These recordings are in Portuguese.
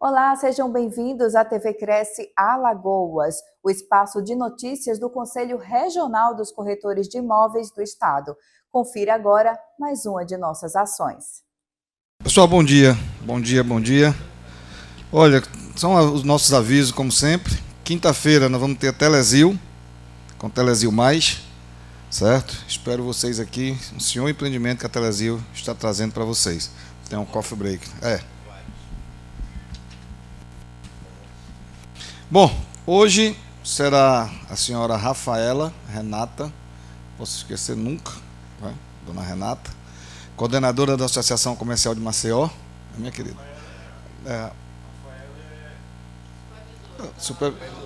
Olá, sejam bem-vindos à TV Cresce Alagoas, o espaço de notícias do Conselho Regional dos Corretores de Imóveis do Estado. Confira agora mais uma de nossas ações. Pessoal, bom dia. Bom dia, bom dia. Olha, são os nossos avisos, como sempre. Quinta-feira nós vamos ter a Telezil, com Telezil Mais, certo? Espero vocês aqui, um senhor empreendimento que a Telezil está trazendo para vocês. Tem um coffee break. Bom, hoje será a senhora Rafaela Renata, posso esquecer nunca, né? Dona Renata, coordenadora da Associação Comercial de Maceió, minha querida.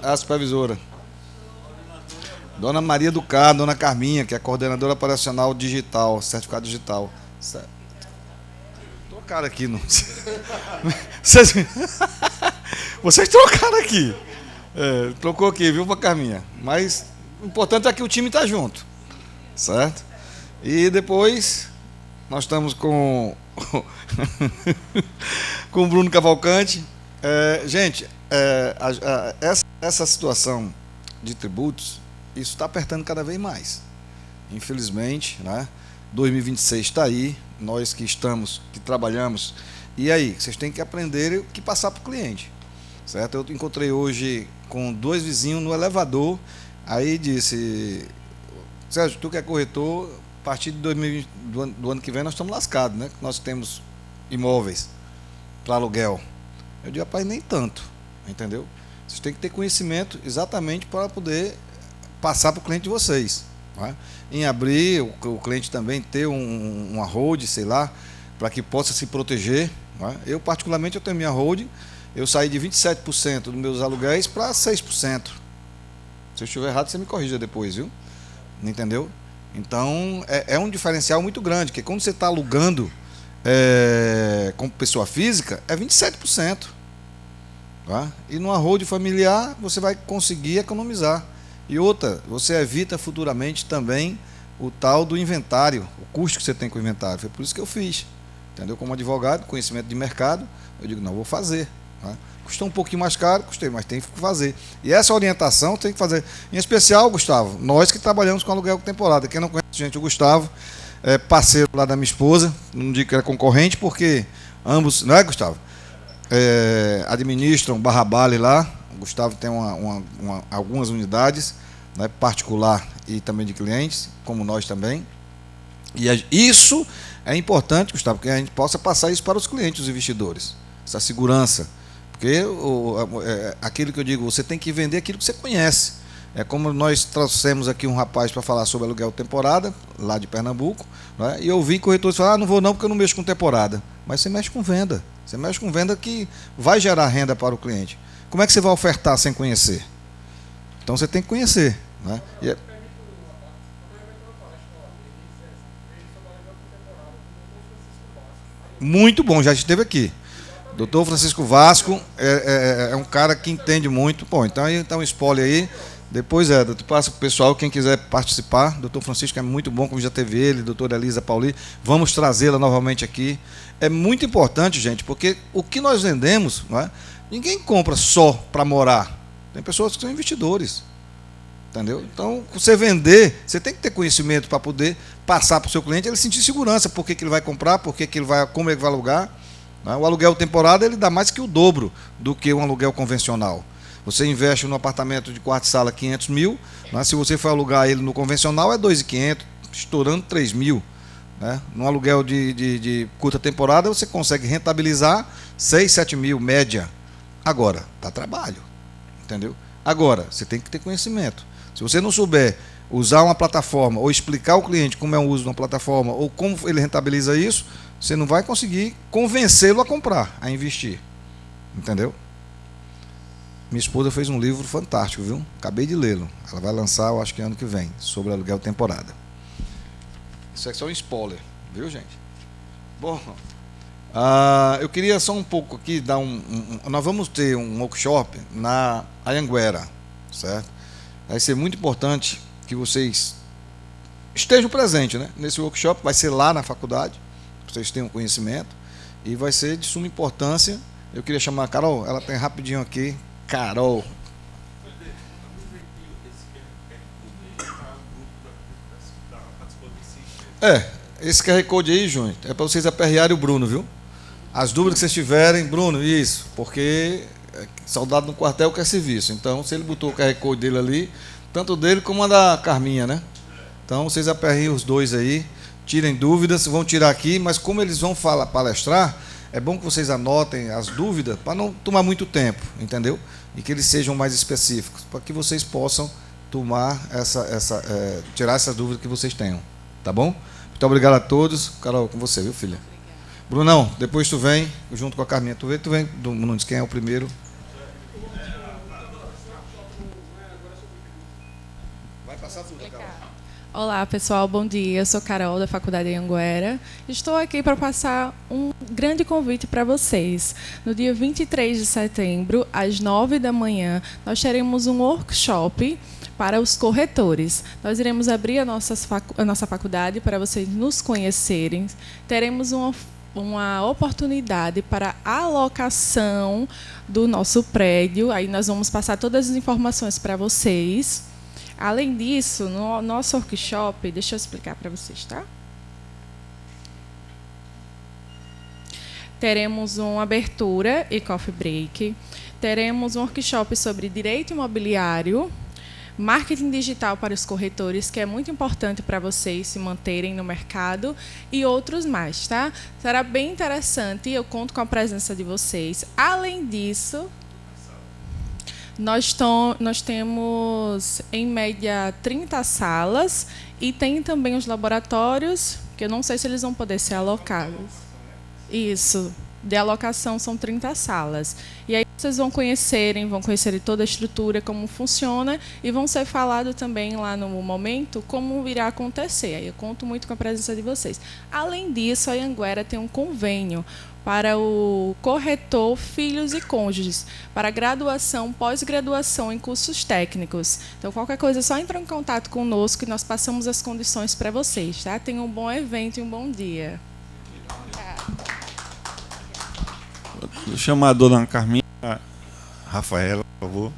A supervisora. Dona Maria do Carmo, Dona Carminha, que é a coordenadora operacional digital, certificado digital. Trocaram aqui, não. Vocês trocaram aqui. Trocou aqui, viu, Carminha? Mas o importante é que o time está junto, certo? E depois nós estamos com com o Bruno Cavalcante. Gente, essa situação de tributos, isso está apertando cada vez mais. Infelizmente, né? 2026 está aí, nós que trabalhamos, e aí, vocês têm que aprender o que passar para o cliente, certo? Eu encontrei hoje com dois vizinhos no elevador, aí disse: Sérgio, tu que é corretor, a partir de 2020, do ano que vem nós estamos lascados, né? Nós temos imóveis para aluguel. Eu digo: rapaz, nem tanto, entendeu? Vocês têm que ter conhecimento exatamente para poder passar para o cliente de vocês, né? Em abrir, o cliente também ter uma hold, sei lá, para que possa se proteger, né? Eu, particularmente, eu tenho minha hold, eu saí de 27% dos meus aluguéis para 6%. Se eu estiver errado, você me corrija depois, viu? Entendeu? Então, é um diferencial muito grande, porque quando você está alugando como pessoa física, é 27%. Tá? E numa hold familiar, você vai conseguir economizar. E outra, você evita futuramente também o tal do inventário, o custo que você tem com o inventário. Foi por isso que eu fiz. Entendeu? Como advogado, conhecimento de mercado, eu digo: não, vou fazer. Tá? Custou um pouquinho mais caro, custei, mas tem que fazer. E essa orientação tem que fazer. Em especial, Gustavo, nós que trabalhamos com aluguel temporada. Quem não conhece, gente, o Gustavo é parceiro lá da minha esposa, não digo que era concorrente, porque ambos, não é, Gustavo? Administram Barra-Bale lá. O Gustavo tem algumas unidades, né, particular e também de clientes, como nós também. E isso é importante, Gustavo, que a gente possa passar isso para os clientes, os investidores, essa segurança. Porque aquilo que eu digo, você tem que vender aquilo que você conhece. É como nós trouxemos aqui um rapaz para falar sobre aluguel temporada, lá de Pernambuco, né? E eu vi corretores falar: não vou não, porque eu não mexo com temporada. Mas você mexe com venda. Você mexe com venda que vai gerar renda para o cliente. Como é que você vai ofertar sem conhecer? Então você tem que conhecer, né? Muito bom, já esteve aqui. Doutor Francisco Vasco é um cara que entende muito. Bom, então aí está um spoiler aí. Depois tu passa para o pessoal, quem quiser participar. Doutor Francisco é muito bom, como já teve ele, doutora Elisa Pauli. Vamos trazê-la novamente aqui. É muito importante, gente, porque o que nós vendemos, não é? Ninguém compra só para morar. Tem pessoas que são investidores. Entendeu? Então, você vender, você tem que ter conhecimento para poder passar para o seu cliente, ele sentir segurança, por que ele vai comprar, como ele vai alugar. O aluguel temporada, ele dá mais que o dobro do que um aluguel convencional. Você investe num apartamento de quarto e sala 500 mil, né? Se você for alugar ele no convencional é 2.500, estourando 3 mil. Né? No aluguel de curta temporada você consegue rentabilizar 6, 7 mil, média. Agora, dá trabalho. Entendeu? Agora, você tem que ter conhecimento. Se você não souber usar uma plataforma ou explicar ao cliente como é o uso de uma plataforma ou como ele rentabiliza isso, você não vai conseguir convencê-lo a comprar, a investir. Entendeu? Minha esposa fez um livro fantástico, viu? Acabei de lê-lo. Ela vai lançar, eu acho que ano que vem, sobre aluguel temporada. Isso é só um spoiler, viu, gente? Bom, eu queria só um pouco aqui dar nós vamos ter um workshop na Anhanguera, certo? Vai ser muito importante que vocês estejam presentes, né? Nesse workshop, vai ser lá na faculdade, vocês tenham conhecimento, e vai ser de suma importância Eu queria chamar a Carol, ela tem rapidinho aqui. Carol. Esse QR Code aí, Júnior, é para vocês aperrearem o Bruno, viu? As dúvidas que vocês tiverem, Bruno, isso, porque soldado no quartel quer serviço. Então, se ele botou o QR Code dele ali, tanto dele como a da Carminha, né? Então, vocês aperriem os dois aí, tirem dúvidas, vão tirar aqui, mas como eles vão palestrar, é bom que vocês anotem as dúvidas para não tomar muito tempo, entendeu? E que eles sejam mais específicos, para que vocês possam tomar tirar essas dúvidas que vocês tenham, tá bom? Muito obrigado a todos. Carol, com você, viu, filha? Brunão, depois tu vem, junto com a Carminha. Tu vem, Nunes, quem é o primeiro? Vai passar tudo, Carol. Olá, pessoal, bom dia. Eu sou Carol, da Faculdade Anhanguera. Estou aqui para passar um grande convite para vocês. No dia 23 de setembro, às 9 da manhã, nós teremos um workshop para os corretores. Nós iremos abrir a nossa faculdade para vocês nos conhecerem. Teremos uma oportunidade para alocação do nosso prédio. Aí nós vamos passar todas as informações para vocês. Além disso, no nosso workshop, deixa eu explicar para vocês, tá? Teremos uma abertura e coffee break. Teremos um workshop sobre direito imobiliário, marketing digital para os corretores, que é muito importante para vocês se manterem no mercado, e outros mais, tá? Será bem interessante, eu conto com a presença de vocês. Além disso, nós temos, em média, 30 salas, e tem também os laboratórios, que eu não sei se eles vão poder ser alocados. Isso. De alocação são 30 salas. E aí vocês vão conhecer toda a estrutura, como funciona, e vão ser falado também lá no momento como irá acontecer. Aí eu conto muito com a presença de vocês. Além disso, a Anhanguera tem um convênio para o corretor Filhos e Cônjuges, para graduação, pós-graduação em cursos técnicos. Então, qualquer coisa, é só entrar em contato conosco e nós passamos as condições para vocês, tá? Tenham um bom evento e um bom dia. Vou chamar a dona Carminha, Rafaela, por favor.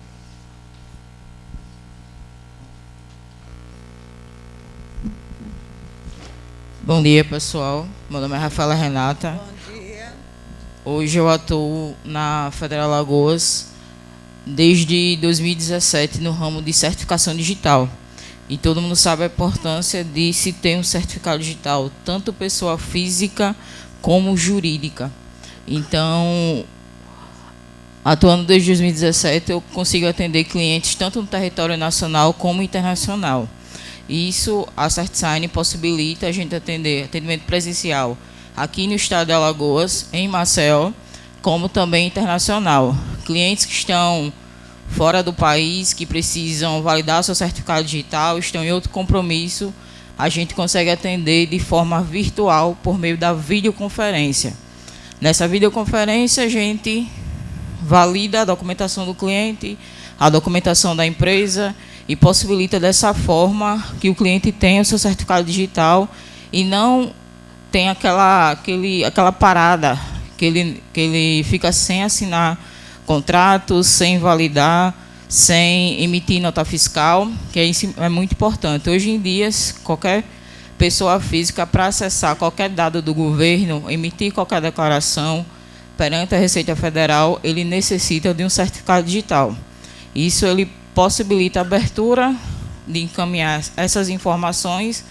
Bom dia, pessoal. Meu nome é Rafaela Renata. Bom dia. Hoje eu atuo na Federal Alagoas desde 2017 no ramo de certificação digital. E todo mundo sabe a importância de se ter um certificado digital, tanto pessoa física como jurídica. Então, atuando desde 2017, eu consigo atender clientes tanto no território nacional como internacional. Isso, a CertSign possibilita a gente atendimento presencial aqui no estado de Alagoas, em Maceió, como também internacional. Clientes que estão fora do país, que precisam validar seu certificado digital, estão em outro compromisso, a gente consegue atender de forma virtual por meio da videoconferência. Nessa videoconferência, a gente valida a documentação do cliente, a documentação da empresa e possibilita dessa forma que o cliente tenha o seu certificado digital e não tenha aquela parada que ele fica sem assinar contratos, sem validar, sem emitir nota fiscal, que isso é muito importante. Hoje em dia, qualquer pessoa física, para acessar qualquer dado do governo, emitir qualquer declaração perante a Receita Federal, ele necessita de um certificado digital. Isso ele possibilita a abertura de encaminhar essas informações,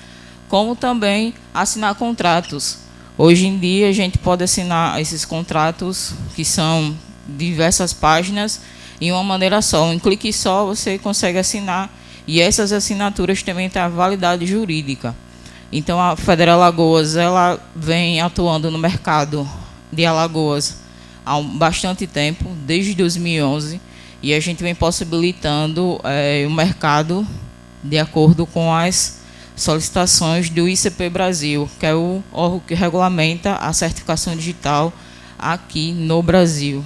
como também assinar contratos. Hoje em dia, a gente pode assinar esses contratos, que são diversas páginas, em uma maneira só. Um clique só, você consegue assinar, e essas assinaturas também têm a validade jurídica. Então, a Federal Alagoas, ela vem atuando no mercado de Alagoas há bastante tempo, desde 2011, e a gente vem possibilitando o mercado de acordo com as solicitações do ICP Brasil, que é o órgão que regulamenta a certificação digital aqui no Brasil.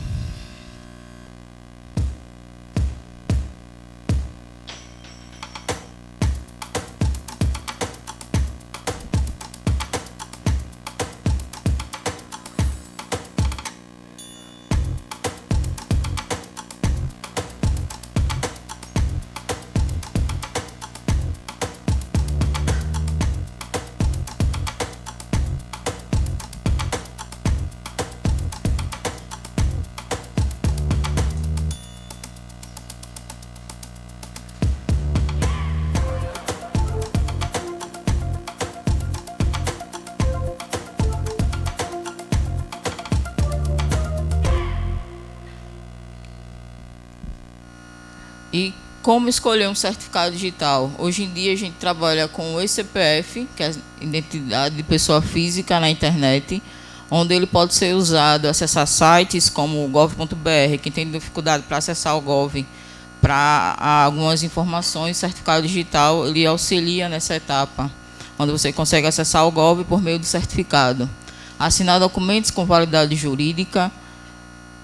Como escolher um certificado digital? Hoje em dia a gente trabalha com o eCPF, que é a identidade de pessoa física na internet, onde ele pode ser usado, acessar sites como o gov.br. Quem tem dificuldade para acessar o Gov, para algumas informações, certificado digital, ele auxilia nessa etapa, onde você consegue acessar o Gov por meio do certificado. Assinar documentos com validade jurídica.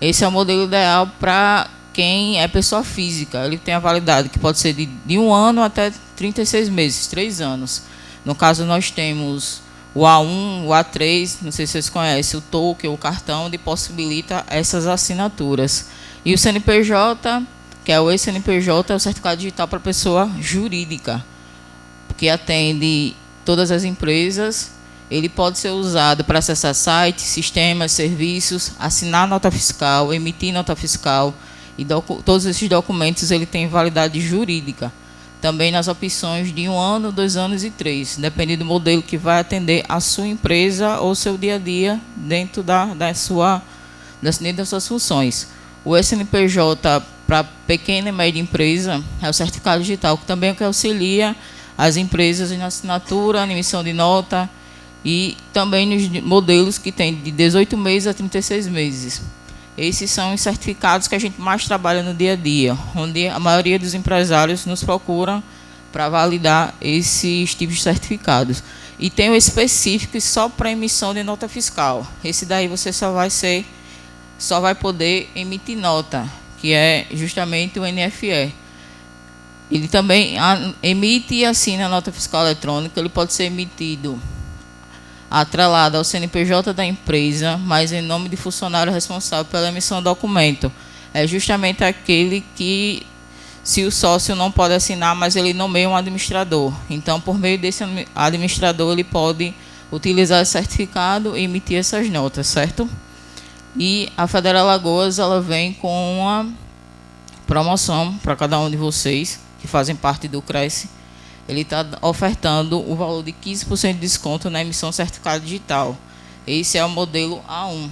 Esse é o modelo ideal para quem é pessoa física. Ele tem a validade que pode ser de 1 ano até 36 meses, 3 anos. No caso, nós temos o A1, o A3, não sei se vocês conhecem, o token, o cartão, onde possibilita essas assinaturas. E o CNPJ, que é o eCNPJ, é o certificado digital para pessoa jurídica, que atende todas as empresas. Ele pode ser usado para acessar sites, sistemas, serviços, assinar nota fiscal, emitir nota fiscal, e todos esses documentos ele tem validade jurídica. Também nas opções de 1 ano, 2 anos e 3, depende do modelo que vai atender a sua empresa ou seu dia a dia dentro das suas funções. O SNPJ para pequena e média empresa é o certificado digital, que também é que auxilia as empresas na assinatura, na emissão de nota e também nos modelos que tem de 18 meses a 36 meses. Esses são os certificados que a gente mais trabalha no dia a dia, onde a maioria dos empresários nos procuram para validar esses tipos de certificados. E tem o específico só para emissão de nota fiscal. Esse daí você só vai poder emitir nota, que é justamente o NFE. Ele também emite e assina a nota fiscal eletrônica. Ele pode ser emitido atrelado ao CNPJ da empresa, mas em nome de funcionário responsável pela emissão do documento. É justamente aquele que, se o sócio não pode assinar, mas ele nomeia um administrador. Então, por meio desse administrador, ele pode utilizar esse certificado e emitir essas notas, certo? E a Federal Alagoas, ela vem com uma promoção para cada um de vocês que fazem parte do Cresce. Ele está ofertando o valor de 15% de desconto na emissão certificado digital. Esse é o modelo A1,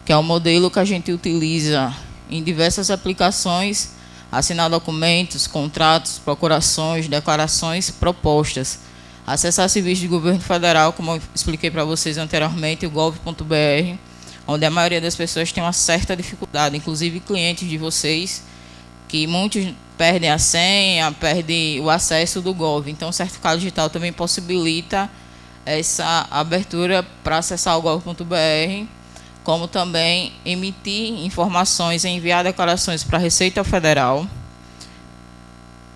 que é o modelo que a gente utiliza em diversas aplicações, assinar documentos, contratos, procurações, declarações, propostas. Acessar serviços de governo federal, como eu expliquei para vocês anteriormente, o gov.br, onde a maioria das pessoas tem uma certa dificuldade, inclusive clientes de vocês, que muitos perdem a senha, perdem o acesso do Gov. Então, o certificado digital também possibilita essa abertura para acessar o gov.br, como também emitir informações e enviar declarações para a Receita Federal,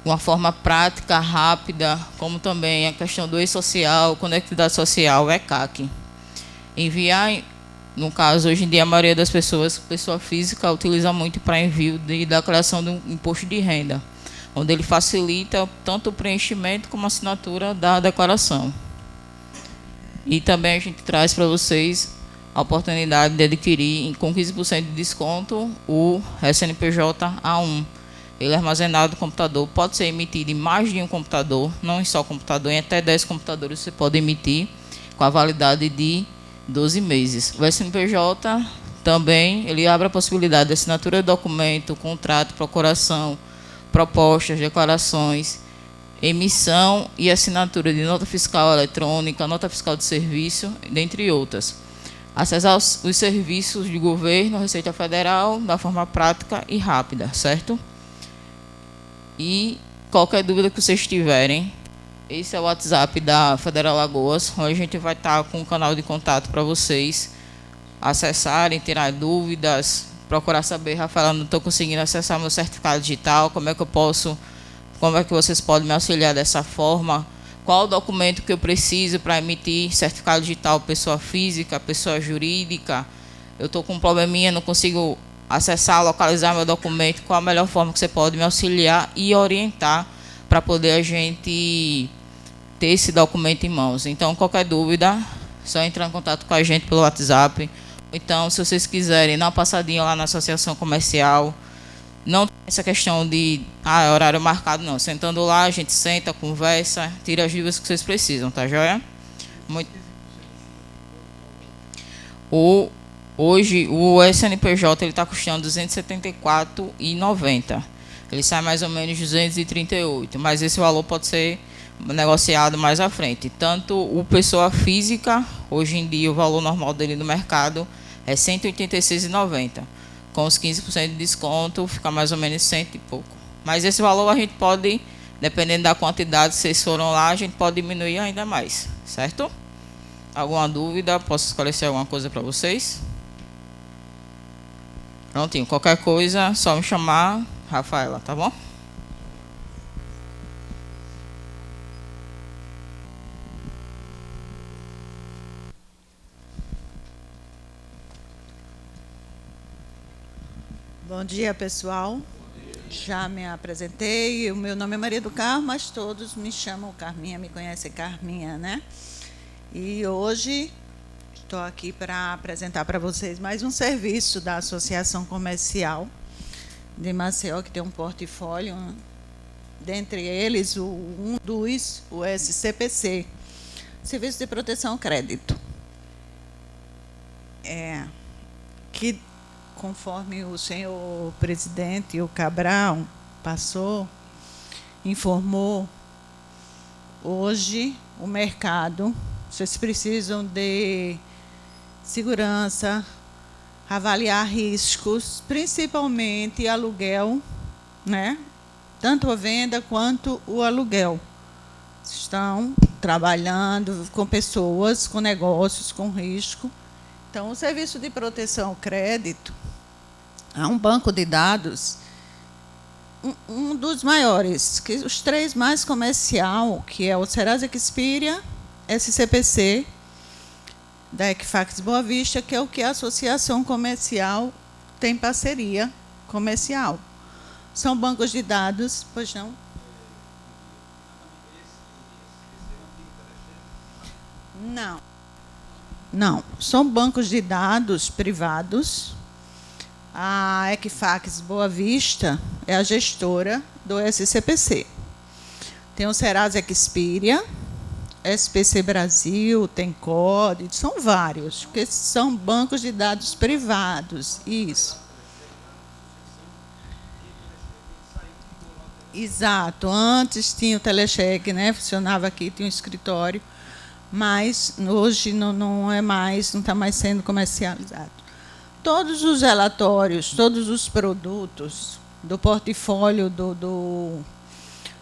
de uma forma prática, rápida, como também a questão do e-social, conectividade social, ECAC. Enviar, no caso, hoje em dia, a maioria das pessoas, pessoa física, utiliza muito para envio de declaração do imposto de renda, onde ele facilita tanto o preenchimento como a assinatura da declaração. E também a gente traz para vocês a oportunidade de adquirir, com 15% de desconto, o SNPJ A1. Ele é armazenado no computador, pode ser emitido em mais de um computador, não em só computador, em até 10 computadores você pode emitir, com a validade de 12 meses. O SNPJ também, ele abre a possibilidade de assinatura de documento, contrato, procuração, propostas, declarações, emissão e assinatura de nota fiscal eletrônica, nota fiscal de serviço, dentre outras. Acessar os serviços de governo, Receita Federal, da forma prática e rápida, certo? E qualquer dúvida que vocês tiverem, esse é o WhatsApp da Federal Alagoas, onde a gente vai estar com um canal de contato para vocês acessarem, tirar dúvidas, procurar saber, Rafaela, não estou conseguindo acessar meu certificado digital, como é que vocês podem me auxiliar dessa forma, qual o documento que eu preciso para emitir certificado digital, pessoa física, pessoa jurídica, eu estou com um probleminha, não consigo acessar, localizar meu documento, qual a melhor forma que você pode me auxiliar e orientar para poder a gente ter esse documento em mãos. Então, qualquer dúvida, só entrar em contato com a gente pelo WhatsApp. Então, se vocês quiserem dar uma passadinha lá na associação comercial, não tem essa questão de horário marcado, não. Sentando lá, a gente senta, conversa, tira as dúvidas que vocês precisam, tá joia? Hoje, o SNPJ está custando R$ 274,90. Ele sai mais ou menos 238, mas esse valor pode ser negociado mais à frente. Tanto o pessoa física, hoje em dia o valor normal dele no mercado é R$ 186,90. Com os 15% de desconto, fica mais ou menos 100 e pouco. Mas esse valor a gente pode, dependendo da quantidade, se vocês foram lá, a gente pode diminuir ainda mais, certo? Alguma dúvida? Posso esclarecer alguma coisa para vocês? Prontinho, qualquer coisa, só me chamar, Rafaela, tá bom? Bom dia, pessoal. Já me apresentei, o meu nome é Maria do Carmo, mas todos me chamam Carminha, me conhecem Carminha, né? E hoje estou aqui para apresentar para vocês mais um serviço da Associação Comercial de Maceió, que tem um portfólio, dentre eles o SCPC, Serviço de Proteção ao Crédito. Que, conforme o senhor presidente, o Cabral, informou, hoje o mercado, vocês precisam de segurança, avaliar riscos, principalmente aluguel, né? Tanto a venda quanto o aluguel. Estão trabalhando com pessoas, com negócios, com risco. Então, o Serviço de Proteção ao Crédito é um banco de dados, um dos maiores, que os três mais comercial, que é o Serasa Experian, SCPC, da Equifax Boa Vista, que é o que a Associação Comercial tem parceria comercial. São bancos de dados, pois não? Não, são bancos de dados privados. A Equifax Boa Vista é a gestora do SCPC. Tem o Serasa Experian, SPC Brasil, tem COD, são vários, porque são bancos de dados privados. Isso. Exato. Antes tinha o telecheque, né? Funcionava aqui, tinha um escritório, mas hoje não é mais, não está mais sendo comercializado. Todos os relatórios, todos os produtos do portfólio do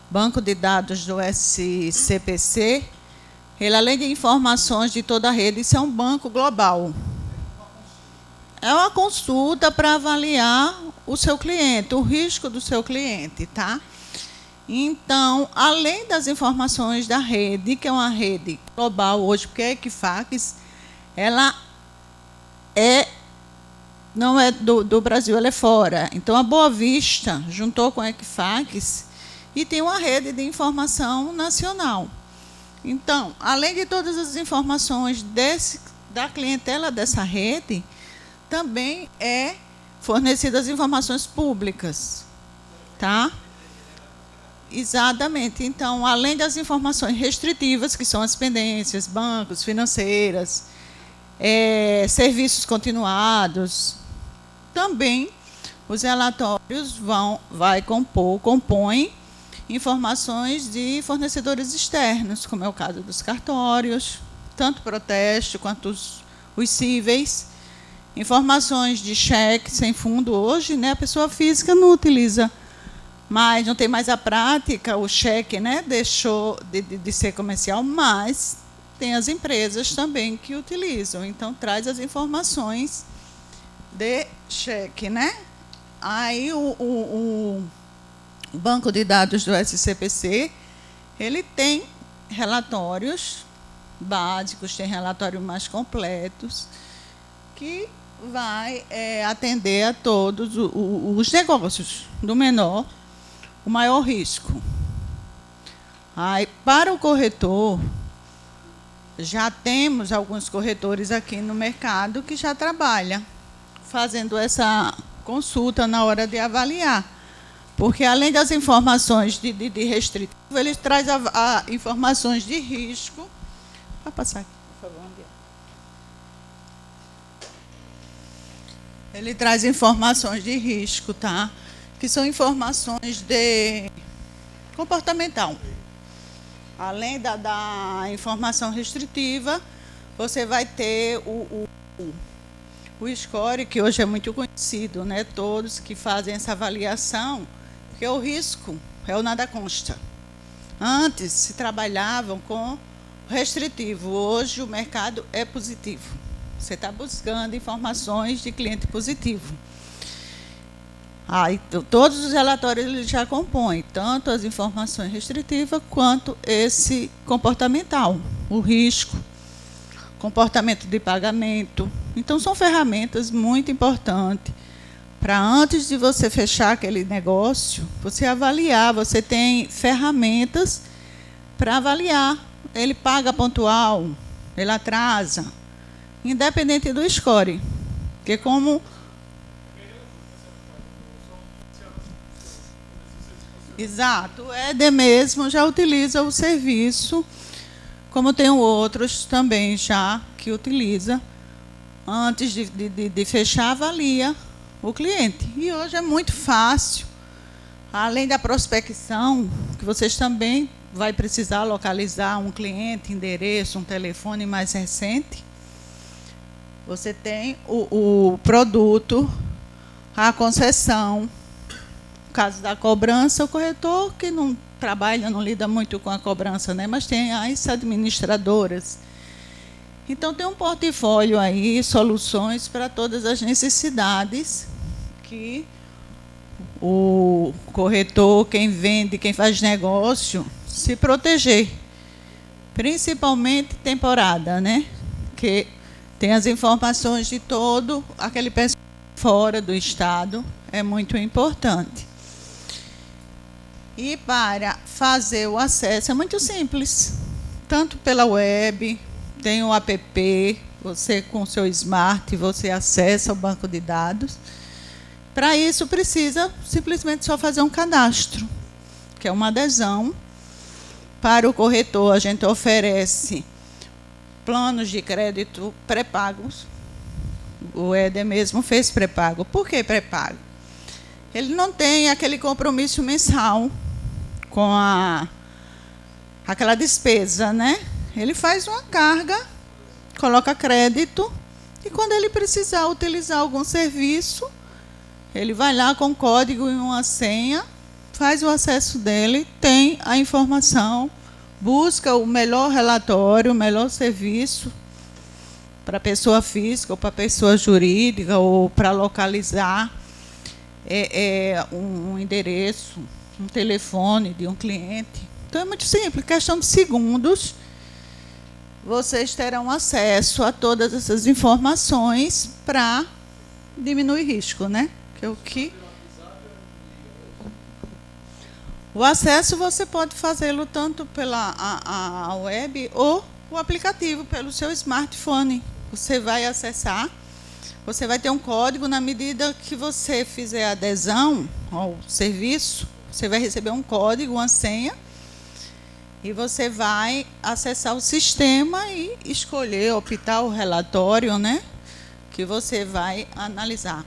banco de dados do SCPC, ele, além de informações de toda a rede, isso é um banco global. É uma consulta para avaliar o seu cliente, o risco do seu cliente, tá? Então, além das informações da rede, que é uma rede global hoje, porque a Equifax, ela não é do Brasil, ela é fora. Então, a Boa Vista juntou com a Equifax e tem uma rede de informação nacional. Então, além de todas as informações da clientela dessa rede, também é fornecidas informações públicas, tá? Exatamente. Então, além das informações restritivas, que são as pendências, bancos, financeiras, serviços continuados, também os relatórios compõem informações de fornecedores externos, como é o caso dos cartórios, tanto protesto quanto os cíveis, informações de cheque sem fundo. Hoje, né, a pessoa física não utiliza mais, não tem mais a prática, o cheque, né, deixou de ser comercial, mas tem as empresas também que utilizam. Então, traz as informações de cheque, né? Aí o banco de dados do SCPC, ele tem relatórios básicos, tem relatórios mais completos, que vai atender a todos os negócios, do menor o maior risco. Aí, para o corretor, já temos alguns corretores aqui no mercado que já trabalham fazendo essa consulta na hora de avaliar. Porque, além das informações de restritivo, ele traz informações de risco. Vai passar aqui, por favor, André. Ele traz informações de risco, tá? que são informações de comportamental. Além da informação restritiva, você vai ter o score, que hoje é muito conhecido, né? Todos que fazem essa avaliação, que é o risco, é o nada consta. Antes se trabalhavam com restritivo, hoje o mercado é positivo. Você está buscando informações de cliente positivo. Então, todos os relatórios eles já compõem tanto as informações restritivas quanto esse comportamental, o risco, comportamento de pagamento. Então, são ferramentas muito importantes para, antes de você fechar aquele negócio, você avaliar. Você tem ferramentas para avaliar. Ele paga pontual, ele atrasa, independente do score. Porque como... Exato, o EDE mesmo já utiliza o serviço, como tem outros também já que utiliza. Antes de fechar, avalia o cliente. E hoje é muito fácil, além da prospecção, que vocês também vai precisar localizar um cliente, endereço, um telefone mais recente. Você tem o produto, a concessão. No caso da cobrança, o corretor que não trabalha, não lida muito com a cobrança, né? Mas tem as administradoras. Então, tem um portfólio aí, soluções para todas as necessidades que o corretor, quem vende, quem faz negócio, se proteger. Principalmente temporada, né? Que tem as informações de todo aquele pessoal fora do estado, é muito importante. E para fazer o acesso é muito simples, tanto pela web, tem o app, você com o seu smart, você acessa o banco de dados. Para isso, precisa simplesmente só fazer um cadastro, que é uma adesão. Para o corretor, a gente oferece planos de crédito pré-pagos. O EDE mesmo fez pré-pago. Por que pré-pago? Ele não tem aquele compromisso mensal com aquela despesa, né? Ele faz uma carga, coloca crédito, e quando ele precisar utilizar algum serviço, ele vai lá com um código e uma senha, faz o acesso dele, tem a informação, busca o melhor relatório, o melhor serviço para a pessoa física ou para a pessoa jurídica, ou para localizar um endereço, um telefone de um cliente. Então, é muito simples, questão de segundos, vocês terão acesso a todas essas informações para diminuir risco, né? Que é o que... O acesso você pode fazê-lo tanto pela a web ou o aplicativo, pelo seu smartphone. Você vai acessar, você vai ter um código. Na medida que você fizer a adesão ao serviço, você vai receber um código, uma senha, e você vai acessar o sistema e escolher, optar o relatório, né, que você vai analisar.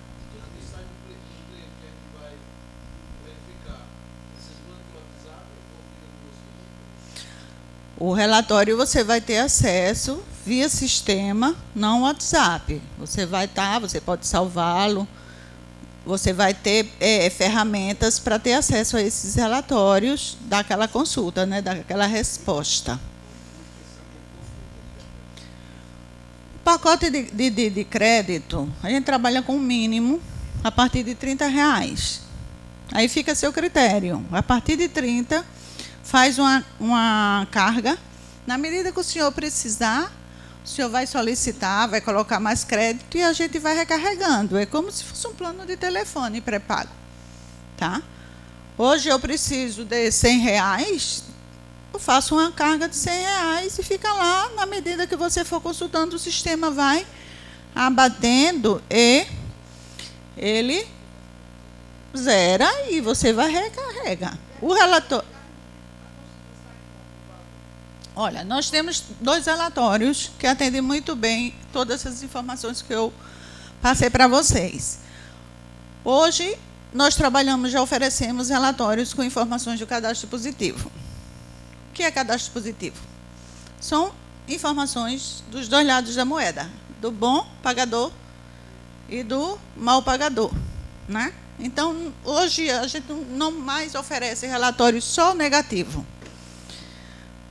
O relatório você vai ter acesso via sistema, não WhatsApp. Você vai estar, você pode salvá-lo, você vai ter ferramentas para ter acesso a esses relatórios daquela consulta, né, daquela resposta. O pacote de crédito, a gente trabalha com o mínimo a partir de R$30. Aí fica a seu critério. A partir de 30, faz uma carga. Na medida que o senhor precisar, o senhor vai solicitar, vai colocar mais crédito e a gente vai recarregando. É como se fosse um plano de telefone pré-pago. Tá? Hoje eu preciso de R$100, eu faço uma carga de R$100 e fica lá. Na medida que você for consultando, o sistema vai abatendo e ele zera e você vai recarregar. O relatório... Olha, nós temos 2 relatórios que atendem muito bem todas essas informações que eu passei para vocês. Hoje, nós trabalhamos, já oferecemos relatórios com informações do cadastro positivo. O que é cadastro positivo? São informações dos dois lados da moeda, do bom pagador e do mau pagador, né? Então, hoje, a gente não mais oferece relatório só negativo,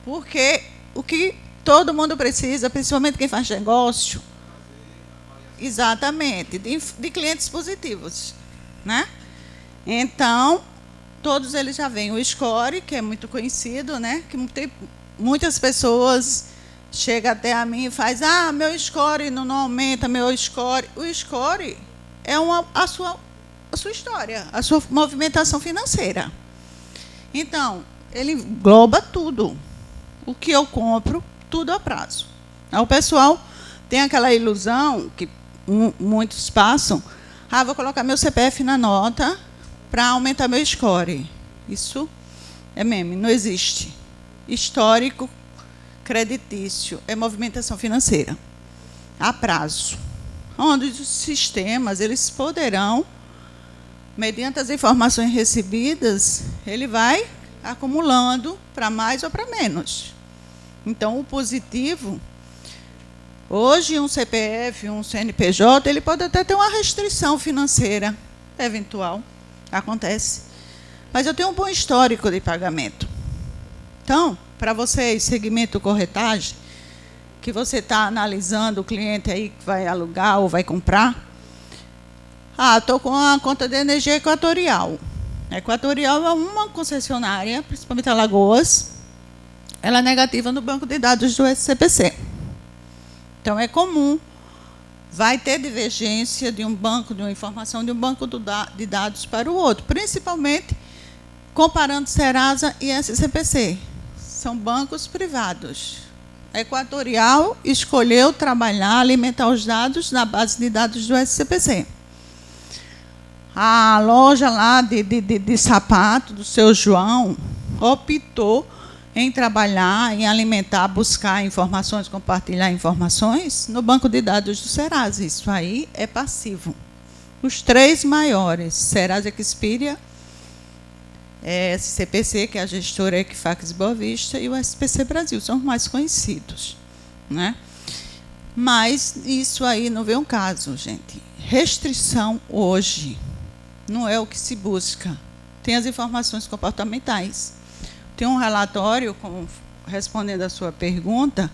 porque o que todo mundo precisa, principalmente quem faz negócio, exatamente, de clientes positivos, né? Então, todos eles já vêm o score, que é muito conhecido, né? Que tem muitas pessoas chegam até a mim e fazem: meu score não aumenta, meu score. O score é a sua história, a sua movimentação financeira. Então, ele engloba tudo. O que eu compro, tudo a prazo. O pessoal tem aquela ilusão que muitos passam: vou colocar meu CPF na nota para aumentar meu score. Isso é meme, não existe. Histórico creditício é movimentação financeira a prazo, onde os sistemas eles poderão, mediante as informações recebidas, ele vai acumulando para mais ou para menos. Então, o positivo, hoje um CPF, um CNPJ, ele pode até ter uma restrição financeira eventual, acontece, mas eu tenho um bom histórico de pagamento. Então, para vocês, segmento corretagem, que você está analisando o cliente aí que vai alugar ou vai comprar, estou com a conta de energia Equatorial. A Equatorial é uma concessionária, principalmente Alagoas, ela é negativa no banco de dados do SCPC. Então, é comum, vai ter divergência de um banco, de uma informação de um banco de dados para o outro, principalmente comparando Serasa e SCPC. São bancos privados. A Equatorial escolheu trabalhar, alimentar os dados na base de dados do SCPC. A loja lá de sapato do seu João optou em trabalhar, em alimentar, buscar informações, compartilhar informações no banco de dados do Serasa. Isso aí é passivo. Os três maiores, Serasa Experian, SCPC, que é a gestora Equifax Boa Vista, e o SPC Brasil, são os mais conhecidos, né? Mas isso aí não vem um caso, gente. Restrição hoje não é o que se busca. Tem as informações comportamentais. Tem um relatório, respondendo a sua pergunta,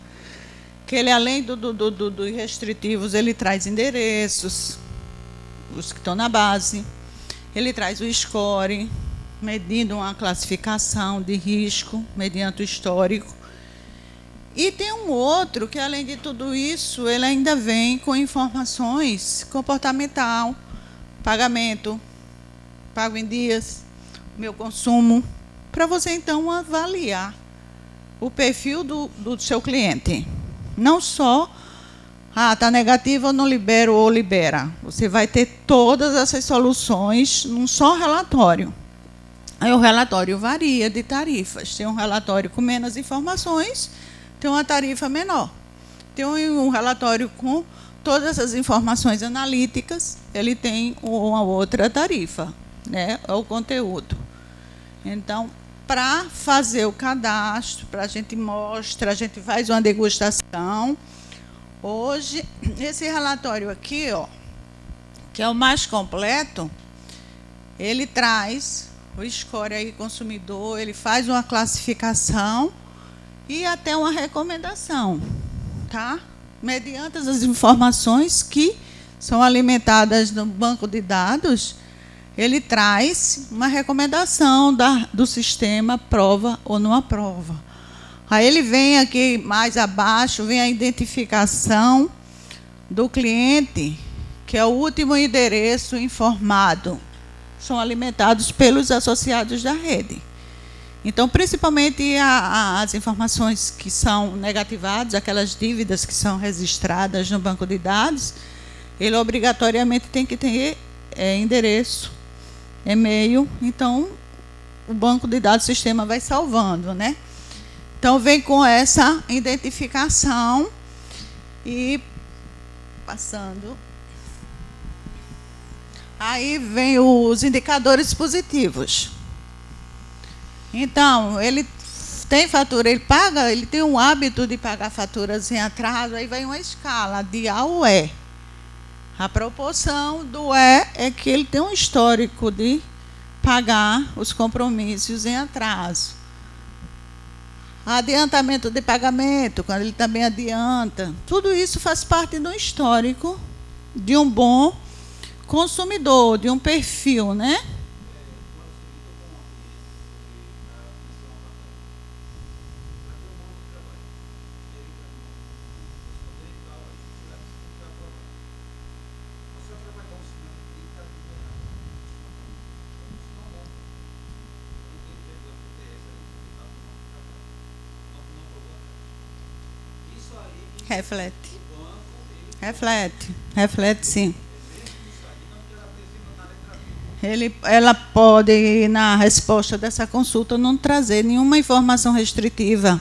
que ele, além dos restritivos, ele traz endereços, os que estão na base, ele traz o score, medindo uma classificação de risco, mediante o histórico. E tem um outro que, além de tudo isso, ele ainda vem com informações comportamental, pagamento, pago em dias, meu consumo, para você, então, avaliar o perfil do seu cliente. Não só, está negativo, eu não libero ou libera. Você vai ter todas essas soluções num só relatório. Aí o relatório varia de tarifas. Tem um relatório com menos informações, tem uma tarifa menor. Tem um relatório com todas as informações analíticas, ele tem uma outra tarifa, né? É o conteúdo. Então, para fazer o cadastro, para a gente mostra, a gente faz uma degustação. Hoje, esse relatório aqui, que é o mais completo, ele traz o score aí consumidor, ele faz uma classificação e até uma recomendação, tá? Mediante as informações que são alimentadas no banco de dados, ele traz uma recomendação do sistema, aprova ou não aprova. Aí ele vem aqui mais abaixo, vem a identificação do cliente, que é o último endereço informado. São alimentados pelos associados da rede. Então, principalmente as informações que são negativadas, aquelas dívidas que são registradas no banco de dados, ele obrigatoriamente tem que ter endereço, e-mail. Então, o banco de dados, o sistema vai salvando, né? Então, vem com essa identificação e passando. Aí vem os indicadores positivos. Então, ele tem fatura, ele paga, ele tem um hábito de pagar faturas em atraso, aí vem uma escala de A ou E. A proporção do E é que ele tem um histórico de pagar os compromissos em atraso. Adiantamento de pagamento, quando ele também adianta. Tudo isso faz parte do histórico de um bom consumidor, de um perfil, né? Reflete sim. Ela pode, na resposta dessa consulta, não trazer nenhuma informação restritiva,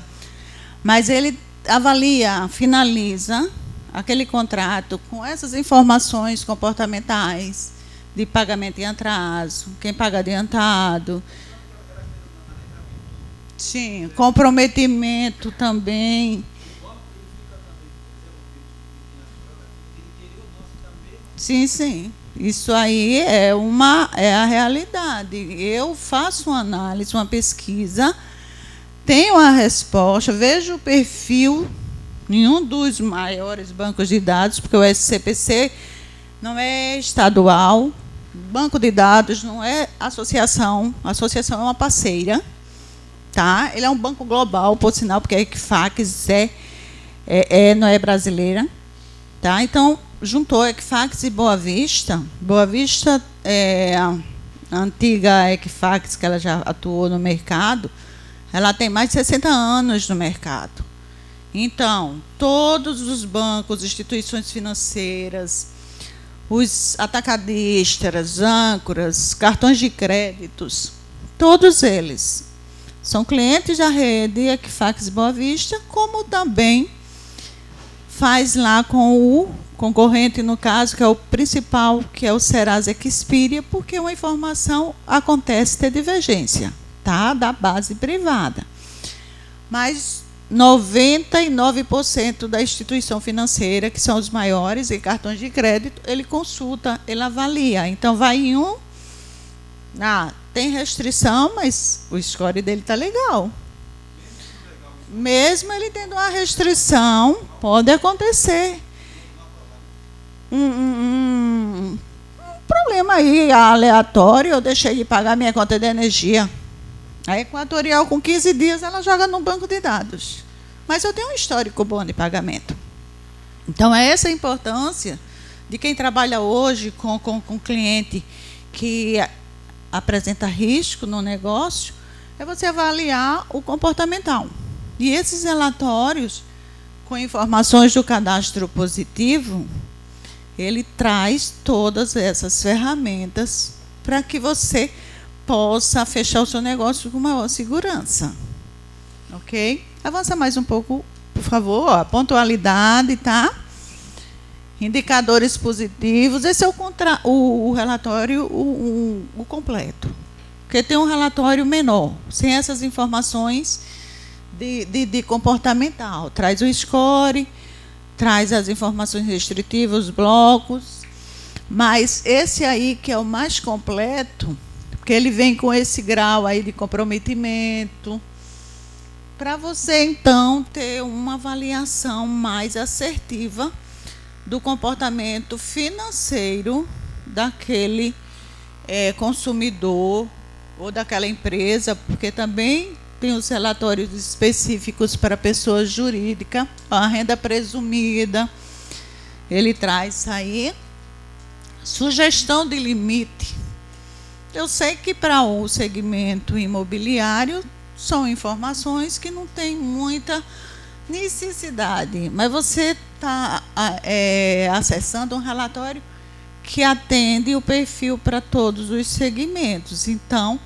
mas ele avalia, finaliza aquele contrato com essas informações comportamentais de pagamento em atraso, quem paga adiantado. Sim, comprometimento também. Sim, sim. Isso aí é a realidade. Eu faço uma análise, uma pesquisa, tenho a resposta, vejo o perfil em um dos maiores bancos de dados, porque o SCPC não é estadual, banco de dados não é associação, a associação é uma parceira, tá? Ele é um banco global, por sinal, porque a Equifax não é brasileira, tá? Então, juntou Equifax e Boa Vista. Boa Vista é a antiga Equifax, que ela já atuou no mercado, ela tem mais de 60 anos no mercado. Então, todos os bancos, instituições financeiras, os atacadistas, âncoras, cartões de créditos, todos eles são clientes da rede Equifax Boa Vista, como também faz lá com o concorrente, no caso, que é o principal, que é o Serasa Experian, porque uma informação acontece ter divergência, tá? Da base privada. Mas 99% da instituição financeira, que são os maiores e cartões de crédito, ele consulta, ele avalia. Então, vai em um, tem restrição, mas o score dele está legal. Mesmo ele tendo uma restrição, pode acontecer um problema aí aleatório, eu deixei de pagar minha conta de energia. A Equatorial, com 15 dias, ela joga no banco de dados. Mas eu tenho um histórico bom de pagamento. Então, é essa a importância de quem trabalha hoje com cliente que apresenta risco no negócio, é você avaliar o comportamental. E esses relatórios, com informações do cadastro positivo, ele traz todas essas ferramentas para que você possa fechar o seu negócio com maior segurança. Ok? Avança mais um pouco, por favor. Ó, pontualidade, tá? Indicadores positivos. Esse é o relatório o completo. Porque tem um relatório menor, sem essas informações de comportamental. Traz o score, traz as informações restritivas, os blocos. Mas esse aí, que é o mais completo, porque ele vem com esse grau aí de comprometimento, para você, então, ter uma avaliação mais assertiva do comportamento financeiro daquele consumidor ou daquela empresa, porque também tem os relatórios específicos para pessoa jurídica, a renda presumida, ele traz aí sugestão de limite. Eu sei que para o segmento imobiliário são informações que não tem muita necessidade, mas você está acessando um relatório que atende o perfil para todos os segmentos. Então,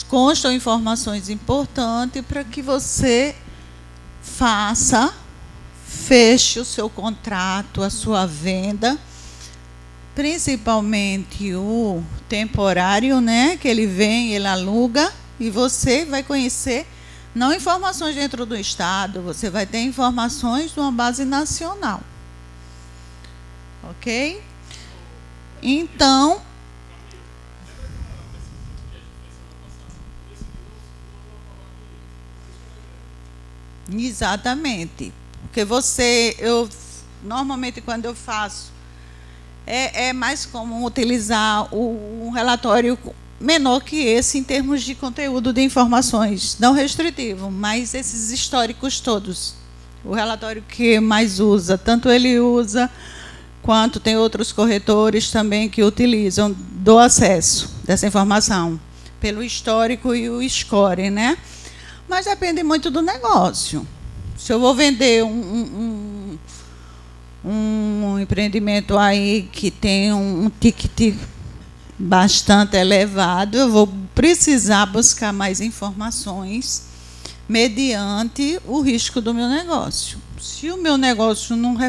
constam informações importantes para que você feche o seu contrato, a sua venda, principalmente o temporário, né, que ele vem, ele aluga, e você vai conhecer não informações dentro do estado, você vai ter informações de uma base nacional. Ok? Então, exatamente. Porque normalmente quando eu faço, é mais comum utilizar um relatório menor que esse em termos de conteúdo de informações, não restritivo, mas esses históricos todos. O relatório que mais usa, tanto ele usa, quanto tem outros corretores também que utilizam do acesso dessa informação, pelo histórico e o score, né? Mas depende muito do negócio. Se eu vou vender um empreendimento aí que tem um ticket bastante elevado, eu vou precisar buscar mais informações mediante o risco do meu negócio. Se o meu negócio não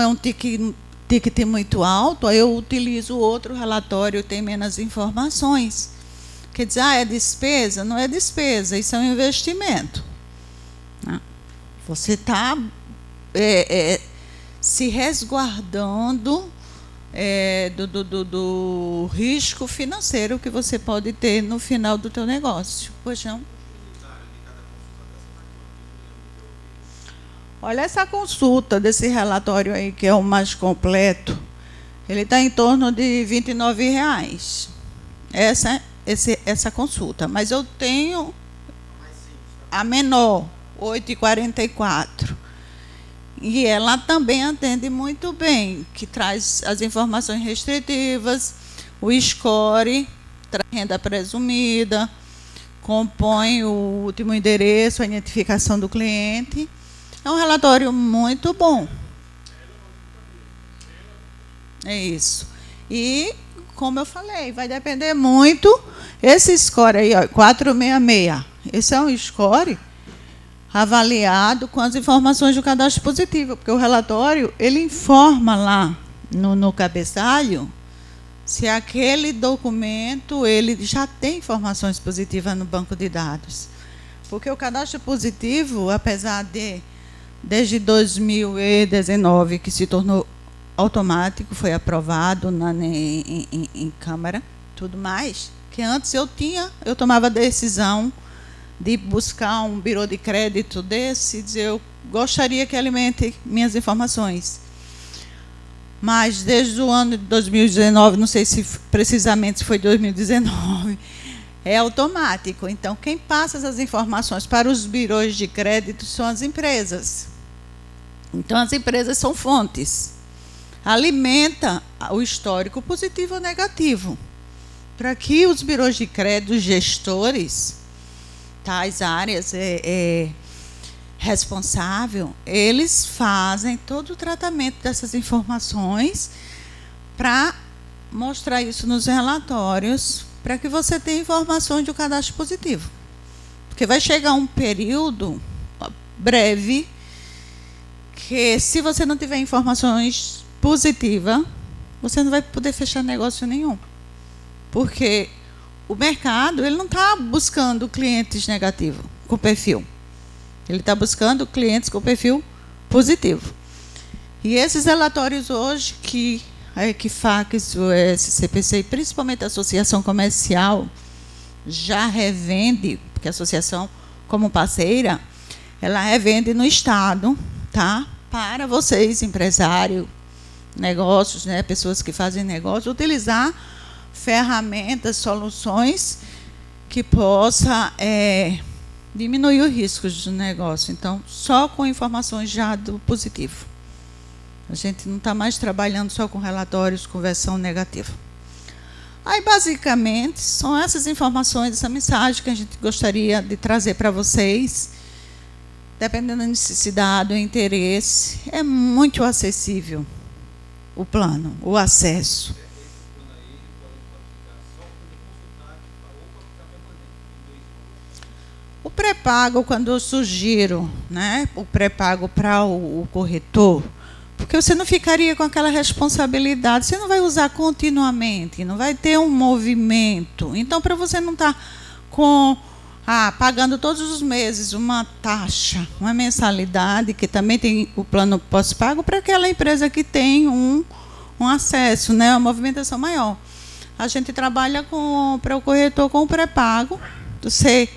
é um ticket muito alto, aí eu utilizo outro relatório, tem menos informações. Quer dizer, é despesa? Não é despesa, isso é um investimento. Você está se resguardando do risco financeiro que você pode ter no final do teu negócio. Pois não? Olha, essa consulta desse relatório aí, que é o mais completo, ele está em torno de R$ 29,00. Essa consulta. Mas eu tenho a menor, R$ 8,44. E ela também atende muito bem, que traz as informações restritivas, o score, traz renda presumida, compõe o último endereço, a identificação do cliente. É um relatório muito bom. É isso. E, como eu falei, vai depender muito. Esse score aí, ó, 466, esse é um score avaliado com as informações do cadastro positivo, porque o relatório, ele informa lá no cabeçalho se aquele documento ele já tem informações positivas no banco de dados. Porque o cadastro positivo, apesar de, desde 2019, que se tornou automático, foi aprovado em Câmara, tudo mais, que antes eu tomava a decisão de buscar um birô de crédito desse, dizer, eu gostaria que alimente minhas informações. Mas desde o ano de 2019, não sei se precisamente foi 2019, é automático. Então, quem passa essas informações para os birôs de crédito são as empresas. Então, as empresas são fontes. Alimenta o histórico positivo ou negativo, para que os birôs de crédito, os gestores, tais áreas responsável, eles fazem todo o tratamento dessas informações para mostrar isso nos relatórios, para que você tenha informações do cadastro positivo. Porque vai chegar um período breve que, se você não tiver informações positivas, você não vai poder fechar negócio nenhum. Porque o mercado, ele não está buscando clientes negativos com perfil. Ele está buscando clientes com perfil positivo. E esses relatórios hoje que a Equifax, o SCPC, e principalmente a Associação Comercial, já revende, porque a associação, como parceira, ela revende no Estado, tá? Para vocês, empresários, negócios, né, pessoas que fazem negócio, utilizar ferramentas, soluções que possa diminuir os riscos do negócio. Então, só com informações já do positivo. A gente não está mais trabalhando só com relatórios com versão negativa. Aí, basicamente, são essas informações, essa mensagem que a gente gostaria de trazer para vocês. Dependendo da necessidade, do interesse, é muito acessível o plano, o acesso. O pré-pago, quando eu sugiro, né, o pré-pago para o corretor, Porque você não ficaria com aquela responsabilidade, você não vai usar continuamente, não vai ter um movimento. Então, para você não estar pagando todos os meses uma taxa, uma mensalidade, que também tem o plano pós-pago, para aquela empresa que tem um acesso, né, uma movimentação maior. A gente trabalha para o corretor com o pré-pago. Você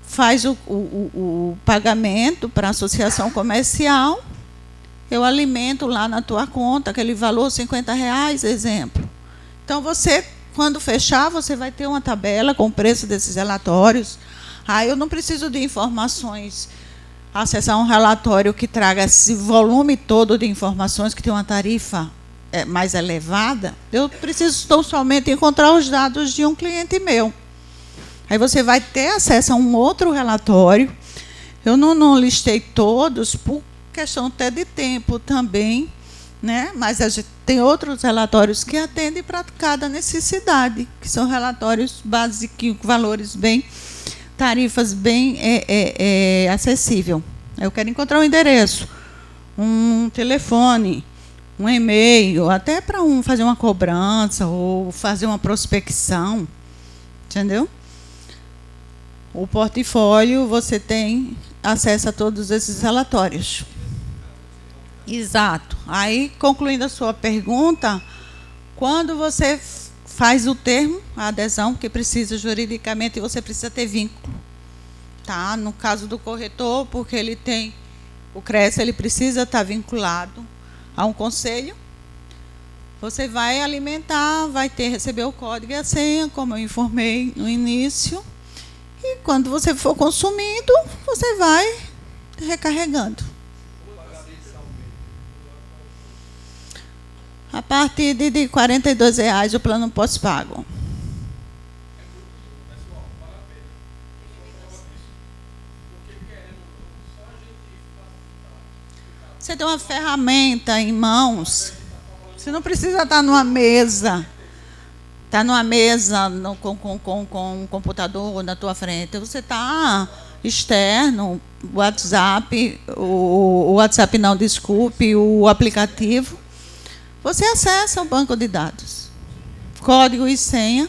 faz o pagamento para a associação comercial, eu alimento lá na tua conta aquele valor, R$50, exemplo. Então, você, quando fechar, você vai ter uma tabela com o preço desses relatórios. Eu não preciso de informações, acessar um relatório que traga esse volume todo de informações, que tem uma tarifa mais elevada. Eu preciso tão somente encontrar os dados de um cliente meu. Aí você vai ter acesso a um outro relatório. Eu não listei todos, por questão até de tempo também, né? Mas a gente tem outros relatórios que atendem para cada necessidade, que são relatórios básicos, valores bem, tarifas bem acessível. Eu quero encontrar um endereço, um telefone, um e-mail, até para fazer uma cobrança ou fazer uma prospecção, entendeu? O portfólio, você tem acesso a todos esses relatórios. Exato. Aí, concluindo a sua pergunta, quando você faz o termo, a adesão, que precisa juridicamente, você precisa ter vínculo. Tá? No caso do corretor, porque ele tem o CRES, ele precisa estar vinculado a um conselho. Você vai alimentar, vai receber o código e a senha, como eu informei no início. E quando você for consumindo, você vai recarregando. A partir de R$42 o plano pós-pago. Você tem uma ferramenta em mãos. Você não precisa estar numa mesa. Está numa mesa com um computador na tua frente. Você está externo, o WhatsApp não, desculpe, o aplicativo. Você acessa o banco de dados, código e senha,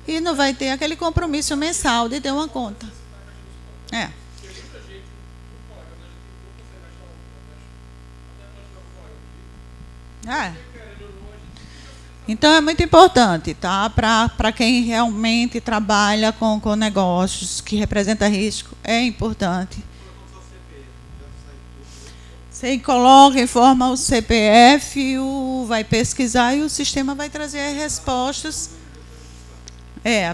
e não vai ter aquele compromisso mensal de ter uma conta. Então, é muito importante, tá? Para quem realmente trabalha com negócios que representam risco, é importante. Você coloca, informa o CPF, vai pesquisar e o sistema vai trazer respostas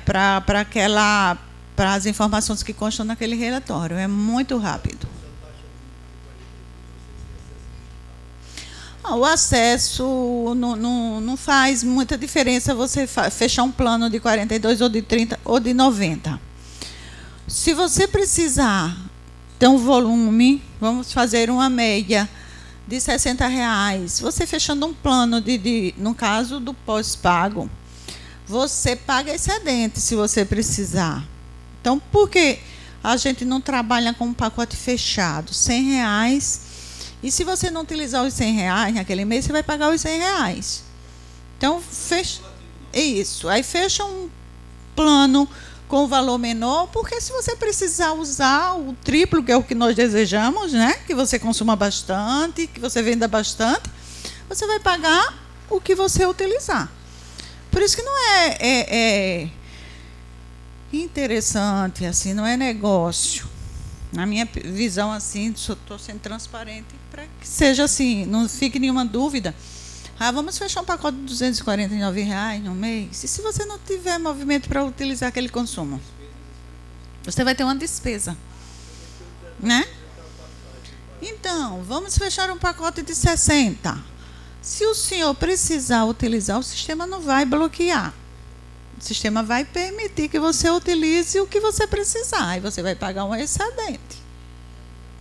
para as informações que constam naquele relatório. É muito rápido. O acesso não faz muita diferença você fechar um plano de 42 ou de 30 ou de 90. Se você precisar ter um volume, vamos fazer uma média de R$60, você fechando um plano no caso do pós-pago, você paga excedente se você precisar. Então, por que a gente não trabalha com um pacote fechado? R$100. E se você não utilizar os R$100 naquele mês, você vai pagar os R$100. Então, fecha isso. Aí fecha um plano com valor menor, porque se você precisar usar o triplo, que é o que nós desejamos, né? Que você consuma bastante, que você venda bastante, você vai pagar o que você utilizar. Por isso que não é interessante, assim, não é negócio. Na minha visão, assim, estou sendo transparente para que seja assim, não fique nenhuma dúvida. Vamos fechar um pacote de R$249 no mês. E se você não tiver movimento para utilizar aquele consumo? Você vai ter uma despesa, né? Então, vamos fechar um pacote de 60. Se o senhor precisar utilizar, o sistema não vai bloquear. O sistema vai permitir que você utilize o que você precisar. E você vai pagar um excedente.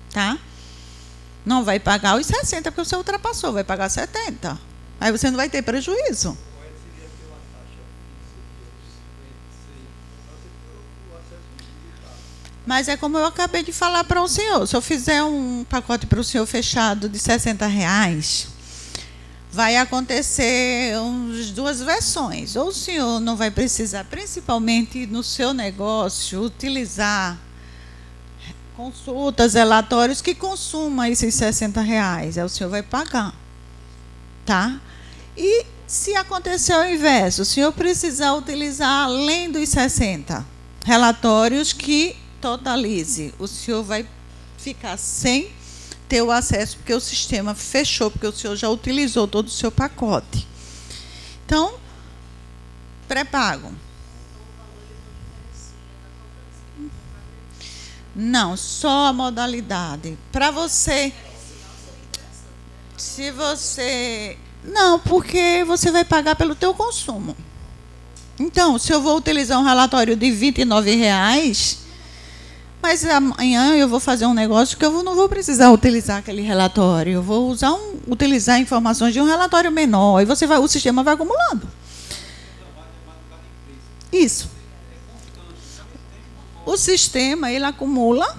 Tá? Não vai pagar os 60, porque você ultrapassou. Vai pagar 70. Aí você não vai ter prejuízo. Mas é como eu acabei de falar para o senhor. Se eu fizer um pacote para o senhor fechado de R$60, vai acontecer duas versões. Ou o senhor não vai precisar, principalmente no seu negócio, utilizar consultas, relatórios que consumam esses R$60. Aí o senhor vai pagar. Tá? E se acontecer o inverso, o senhor precisar utilizar, além dos 60, relatórios que totalize, o senhor vai ficar sem ter o acesso, porque o sistema fechou, porque o senhor já utilizou todo o seu pacote. Então, pré-pago. Não, só a modalidade. Para você, se você... Não, porque você vai pagar pelo teu consumo. Então, se eu vou utilizar um relatório de R$29, mas amanhã eu vou fazer um negócio que eu não vou precisar utilizar aquele relatório. Eu vou utilizar informações de um relatório menor. E o sistema vai acumulando. Isso. O sistema, ele acumula.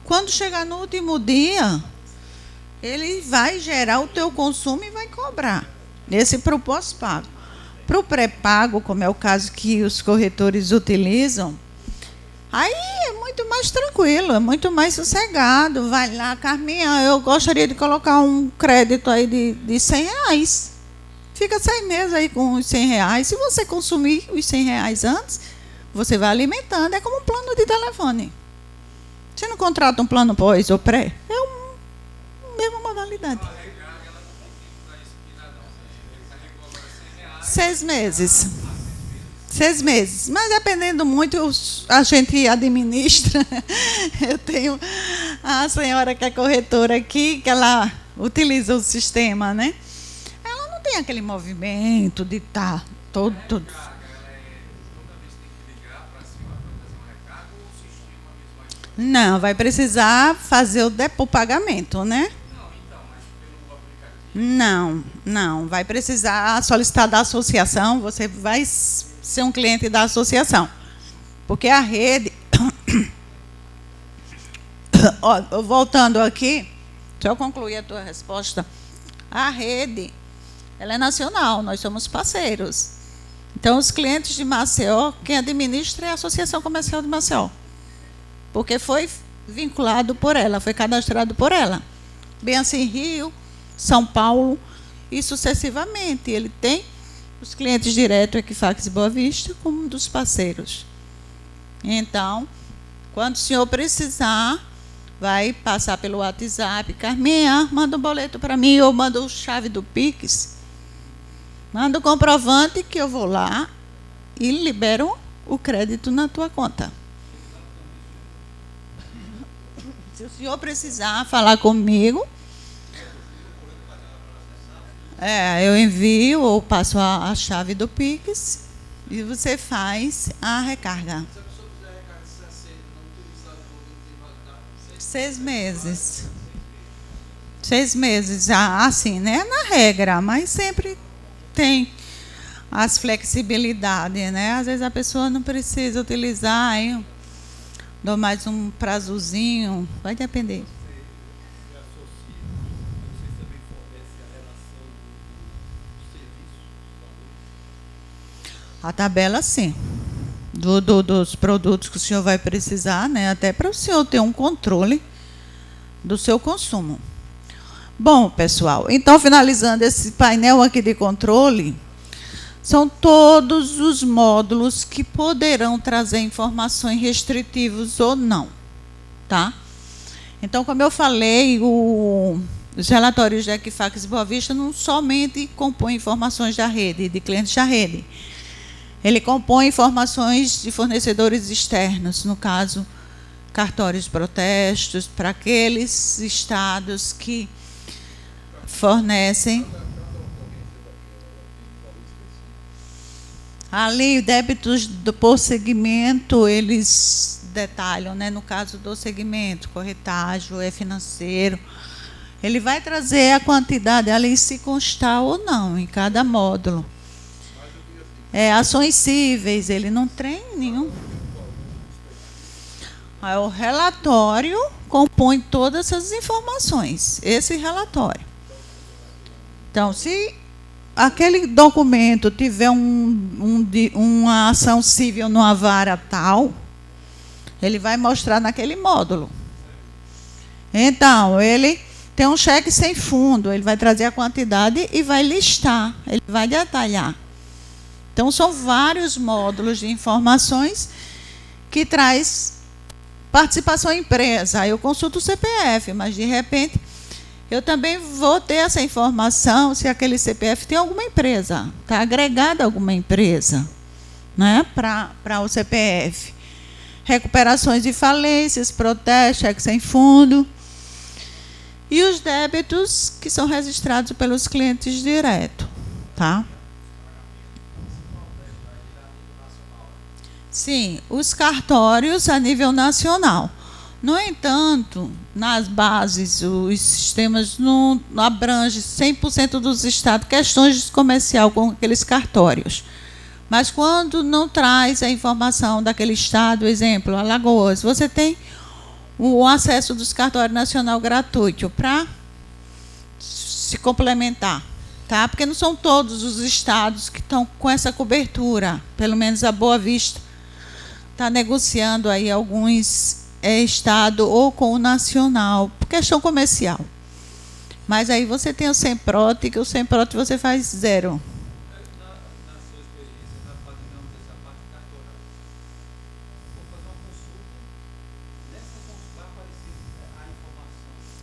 Quando chegar no último dia, ele vai gerar o teu consumo e vai cobrar. Esse para o pós-pago. Para o pré-pago, como é o caso que os corretores utilizam, aí é muito mais tranquilo, é muito mais sossegado. Vai lá, Carminha, eu gostaria de colocar um crédito aí de R$100. Fica 6 meses aí com os R$100. Se você consumir os R$100 antes, você vai alimentando. É como um plano de telefone. Você não contrata um plano pós ou pré? É a mesma modalidade. 6 meses. 6 meses. Mas dependendo muito, a gente administra. Eu tenho a senhora que é corretora aqui, que ela utiliza o sistema, né? Ela não tem aquele movimento de estar todo. Não, vai precisar fazer o pagamento, né? Não. Vai precisar solicitar da associação, você vai ser um cliente da associação. Porque a rede... Ó, voltando aqui, deixa eu concluir a tua resposta. A rede, ela é nacional, nós somos parceiros. Então, os clientes de Maceió, quem administra é a Associação Comercial de Maceió. Porque foi vinculado por ela, foi cadastrado por ela. Bem assim, Rio, São Paulo e sucessivamente. Ele tem os clientes direto Equifax e Boa Vista como um dos parceiros. Então, quando o senhor precisar, vai passar pelo WhatsApp. Carminha, manda um boleto para mim, ou manda a chave do Pix. Manda o comprovante que eu vou lá e libero o crédito na tua conta. Se o senhor precisar falar comigo, eu envio ou passo a chave do Pix e você faz a recarga. 6 meses. 6 meses, assim, né? Na regra, mas sempre tem as flexibilidades, né? Às vezes a pessoa não precisa utilizar, aí dou mais um prazozinho, vai depender. A tabela, sim. Dos produtos que o senhor vai precisar, né? Até para o senhor ter um controle do seu consumo. Bom, pessoal, então, finalizando esse painel aqui de controle, são todos os módulos que poderão trazer informações restritivas ou não, tá? Então, como eu falei, os relatórios da Equifax e Boa Vista não somente compõem informações da rede, de clientes da rede. Ele compõe informações de fornecedores externos, no caso, cartórios de protestos, para aqueles estados que fornecem. Ali, débitos por segmento, eles detalham, né? No caso do segmento, corretagem, é financeiro. Ele vai trazer a quantidade ali, se constar ou não, em cada módulo. Ações cíveis, ele não tem nenhum. Aí, o relatório compõe todas essas informações, esse relatório. Então, se aquele documento tiver uma ação civil numa vara tal, ele vai mostrar naquele módulo. Então, ele tem um cheque sem fundo, ele vai trazer a quantidade e vai listar, ele vai detalhar. Então, são vários módulos de informações que traz participação em empresa. Aí eu consulto o CPF, mas, de repente, eu também vou ter essa informação se aquele CPF tem alguma empresa, está agregada a alguma empresa, né, para o CPF. Recuperações de falências, protestos, cheque sem fundo. E os débitos que são registrados pelos clientes direto. Tá? Sim, os cartórios a nível nacional. No entanto, nas bases, os sistemas não abrangem 100% dos estados, questões de comercial com aqueles cartórios. Mas quando não traz a informação daquele estado, exemplo, Alagoas, você tem o acesso dos cartórios nacional gratuito para se complementar, tá? Porque não são todos os estados que estão com essa cobertura, pelo menos a Boa Vista está negociando aí alguns estados ou com o nacional, por questão comercial. Mas aí você tem o Semprot, que o Semprot você faz zero.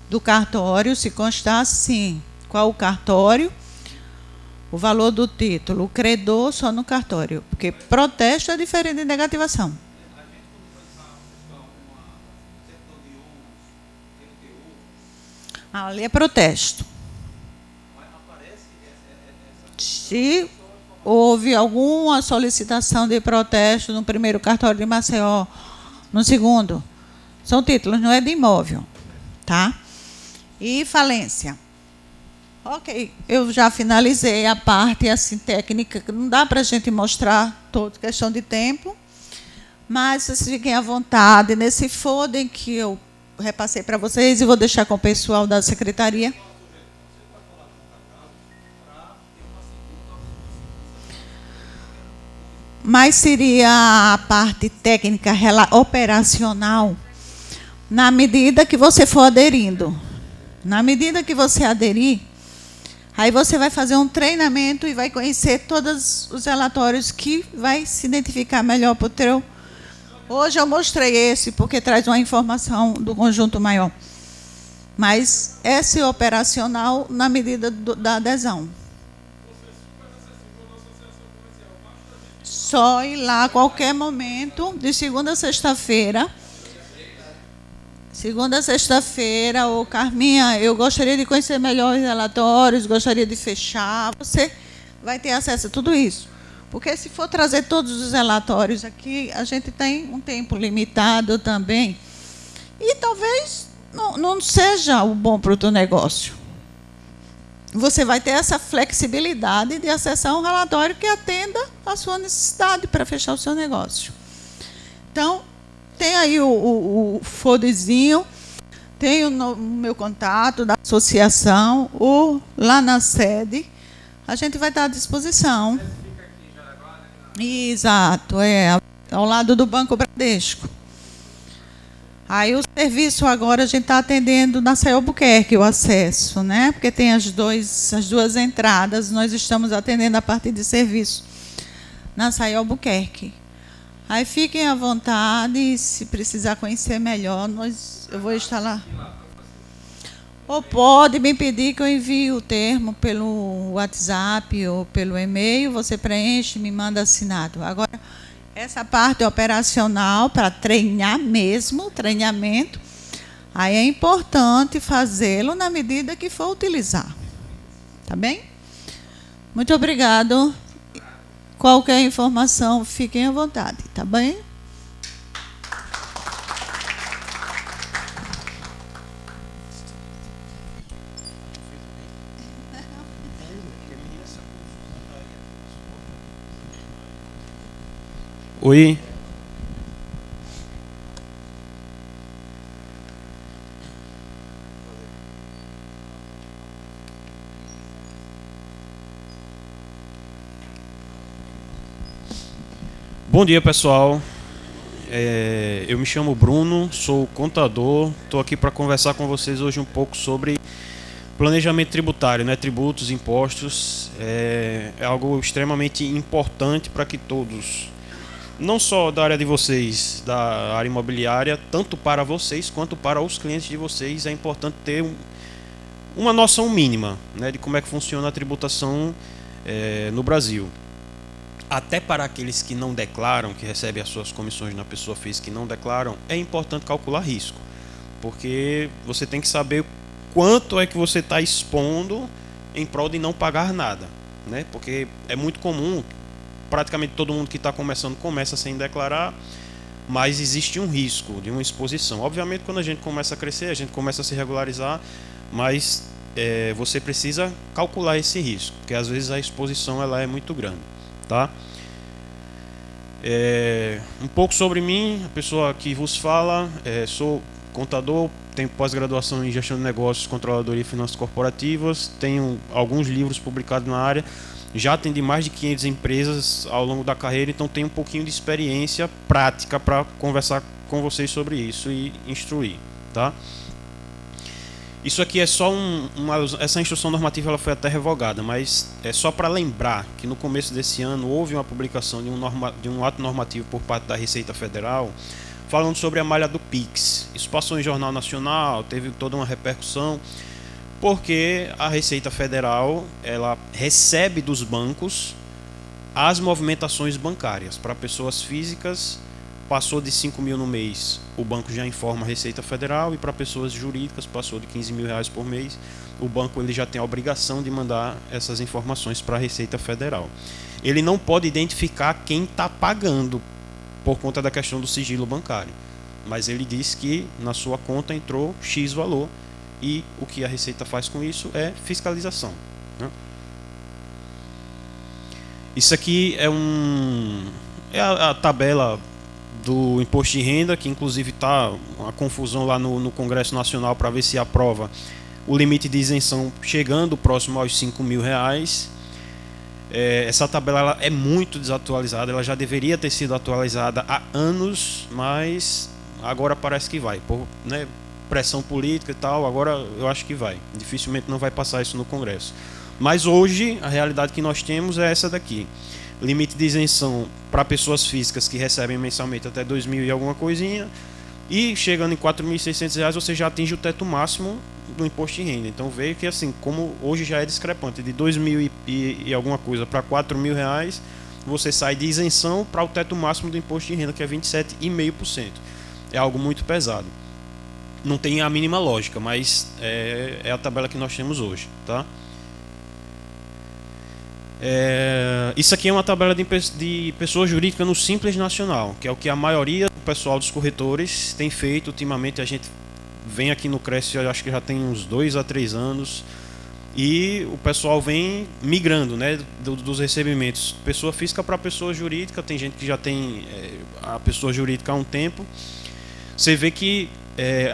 Do cartório, se constar, sim. Qual o cartório? O valor do título. O credor só no cartório. Porque protesto é diferente de negativação. Ali é protesto. Se houve alguma solicitação de protesto no primeiro cartório de Maceió, no segundo, são títulos, não é de imóvel. Tá? E falência. Ok, eu já finalizei a parte assim, técnica, que não dá para a gente mostrar toda questão de tempo, mas vocês fiquem à vontade nesse folder que eu repassei para vocês e vou deixar com o pessoal da secretaria. Mas seria a parte técnica operacional na medida que você for aderindo. Na medida que você aderir, aí você vai fazer um treinamento e vai conhecer todos os relatórios que vai se identificar melhor para o teu. Hoje eu mostrei esse, porque traz uma informação do conjunto maior. Mas esse é operacional na medida da adesão. Só ir lá a qualquer momento, de segunda a sexta-feira. Segunda a sexta-feira, ô Carminha, eu gostaria de conhecer melhor os relatórios, gostaria de fechar. Você vai ter acesso a tudo isso. Porque se for trazer todos os relatórios aqui, a gente tem um tempo limitado também. E talvez não seja o bom para o teu negócio. Você vai ter essa flexibilidade de acessar um relatório que atenda à sua necessidade para fechar o seu negócio. Então, tem aí o folderzinho, tem o meu contato da associação, ou lá na sede, a gente vai estar à disposição. Exato, ao lado do Banco Bradesco. Aí o serviço agora a gente está atendendo na Saia Albuquerque, o acesso, né? Porque tem as duas entradas, nós estamos atendendo a partir de serviço na Saia Albuquerque. Aí fiquem à vontade, se precisar conhecer melhor, eu vou estar lá. Ou pode me pedir que eu envie o termo pelo WhatsApp ou pelo e-mail, você preenche e me manda assinado. Agora, essa parte operacional, para treinar mesmo, treinamento, aí é importante fazê-lo na medida que for utilizar. Tá bem? Muito obrigado. Qualquer informação, fiquem à vontade, tá bem? Oi. Bom dia, pessoal. Eu me chamo Bruno, sou contador. Estou aqui para conversar com vocês hoje um pouco sobre planejamento tributário, né? Tributos, impostos. É algo extremamente importante para que todos, não só da área de vocês, da área imobiliária, tanto para vocês quanto para os clientes de vocês, é importante ter uma noção mínima, né, de como é que funciona a tributação no Brasil. Até para aqueles que não declaram, que recebem as suas comissões na pessoa física e não declaram, é importante calcular risco, porque você tem que saber quanto é que você está expondo em prol de não pagar nada, né? Porque é muito comum, praticamente todo mundo que está começando começa sem declarar, mas existe um risco de uma exposição. Obviamente, quando a gente começa a crescer, a gente começa a se regularizar, mas você precisa calcular esse risco, porque às vezes a exposição ela é muito grande. Tá? Um pouco sobre mim, a pessoa que vos fala, sou contador, tenho pós-graduação em gestão de negócios, controladoria e finanças corporativas, tenho alguns livros publicados na área, já atendi mais de 500 empresas ao longo da carreira, então tenho um pouquinho de experiência prática para conversar com vocês sobre isso e instruir, tá? Isso aqui é só essa instrução normativa ela foi até revogada, mas é só para lembrar que no começo desse ano houve uma publicação de um ato normativo por parte da Receita Federal falando sobre a malha do Pix. Isso passou em jornal nacional, teve toda uma repercussão, porque a Receita Federal ela recebe dos bancos as movimentações bancárias para pessoas físicas. Passou de 5 mil no mês, o banco já informa a Receita Federal, e para pessoas jurídicas passou de 15 mil reais por mês, o banco ele já tem a obrigação de mandar essas informações para a Receita Federal. Ele não pode identificar quem está pagando por conta da questão do sigilo bancário, mas ele diz que na sua conta entrou X valor, e o que a Receita faz com isso é fiscalização, né? Isso aqui é a tabela do imposto de renda, que inclusive está uma confusão lá no Congresso Nacional para ver se aprova o limite de isenção chegando próximo aos 5 mil reais. Essa tabela ela é muito desatualizada, ela já deveria ter sido atualizada há anos, mas agora parece que vai, por pressão política e tal, agora eu acho que vai, dificilmente não vai passar isso no Congresso. Mas hoje a realidade que nós temos é essa daqui. Limite de isenção para pessoas físicas que recebem mensalmente até 2.000 e alguma coisinha, e chegando em R$ 4.600 você já atinge o teto máximo do imposto de renda. Então veio que assim, como hoje já é discrepante, de 2.000 e alguma coisa para R$ 4.000, você sai de isenção para o teto máximo do imposto de renda, que é 27,5%. É algo muito pesado. Não tem a mínima lógica, mas é a tabela que nós temos hoje, tá? Isso aqui é uma tabela de pessoa jurídica no Simples Nacional, que é o que a maioria do pessoal dos corretores tem feito ultimamente. A gente vem aqui no Cresce, eu acho que já tem uns 2 a 3 anos, e o pessoal vem migrando, né, dos recebimentos pessoa física para pessoa jurídica. Tem gente que já tem a pessoa jurídica há um tempo. Você vê que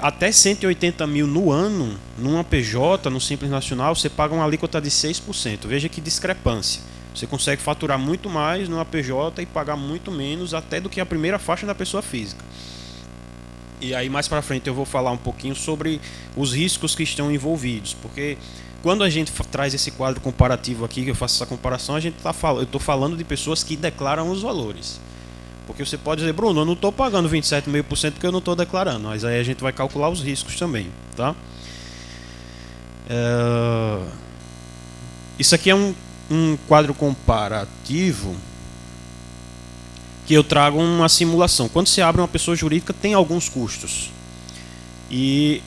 até 180 mil no ano, numa PJ, no Simples Nacional, você paga uma alíquota de 6%. Veja que discrepância. Você consegue faturar muito mais numa PJ e pagar muito menos até do que a primeira faixa da pessoa física. E aí mais para frente eu vou falar um pouquinho sobre os riscos que estão envolvidos, porque quando a gente traz esse quadro comparativo aqui, que eu faço essa comparação, eu estou falando de pessoas que declaram os valores. Porque você pode dizer, Bruno, eu não estou pagando 27,5% porque eu não estou declarando. Mas aí a gente vai calcular os riscos também, tá? Isso aqui é um quadro comparativo que eu trago uma simulação. Quando você abre uma pessoa jurídica, tem alguns custos. E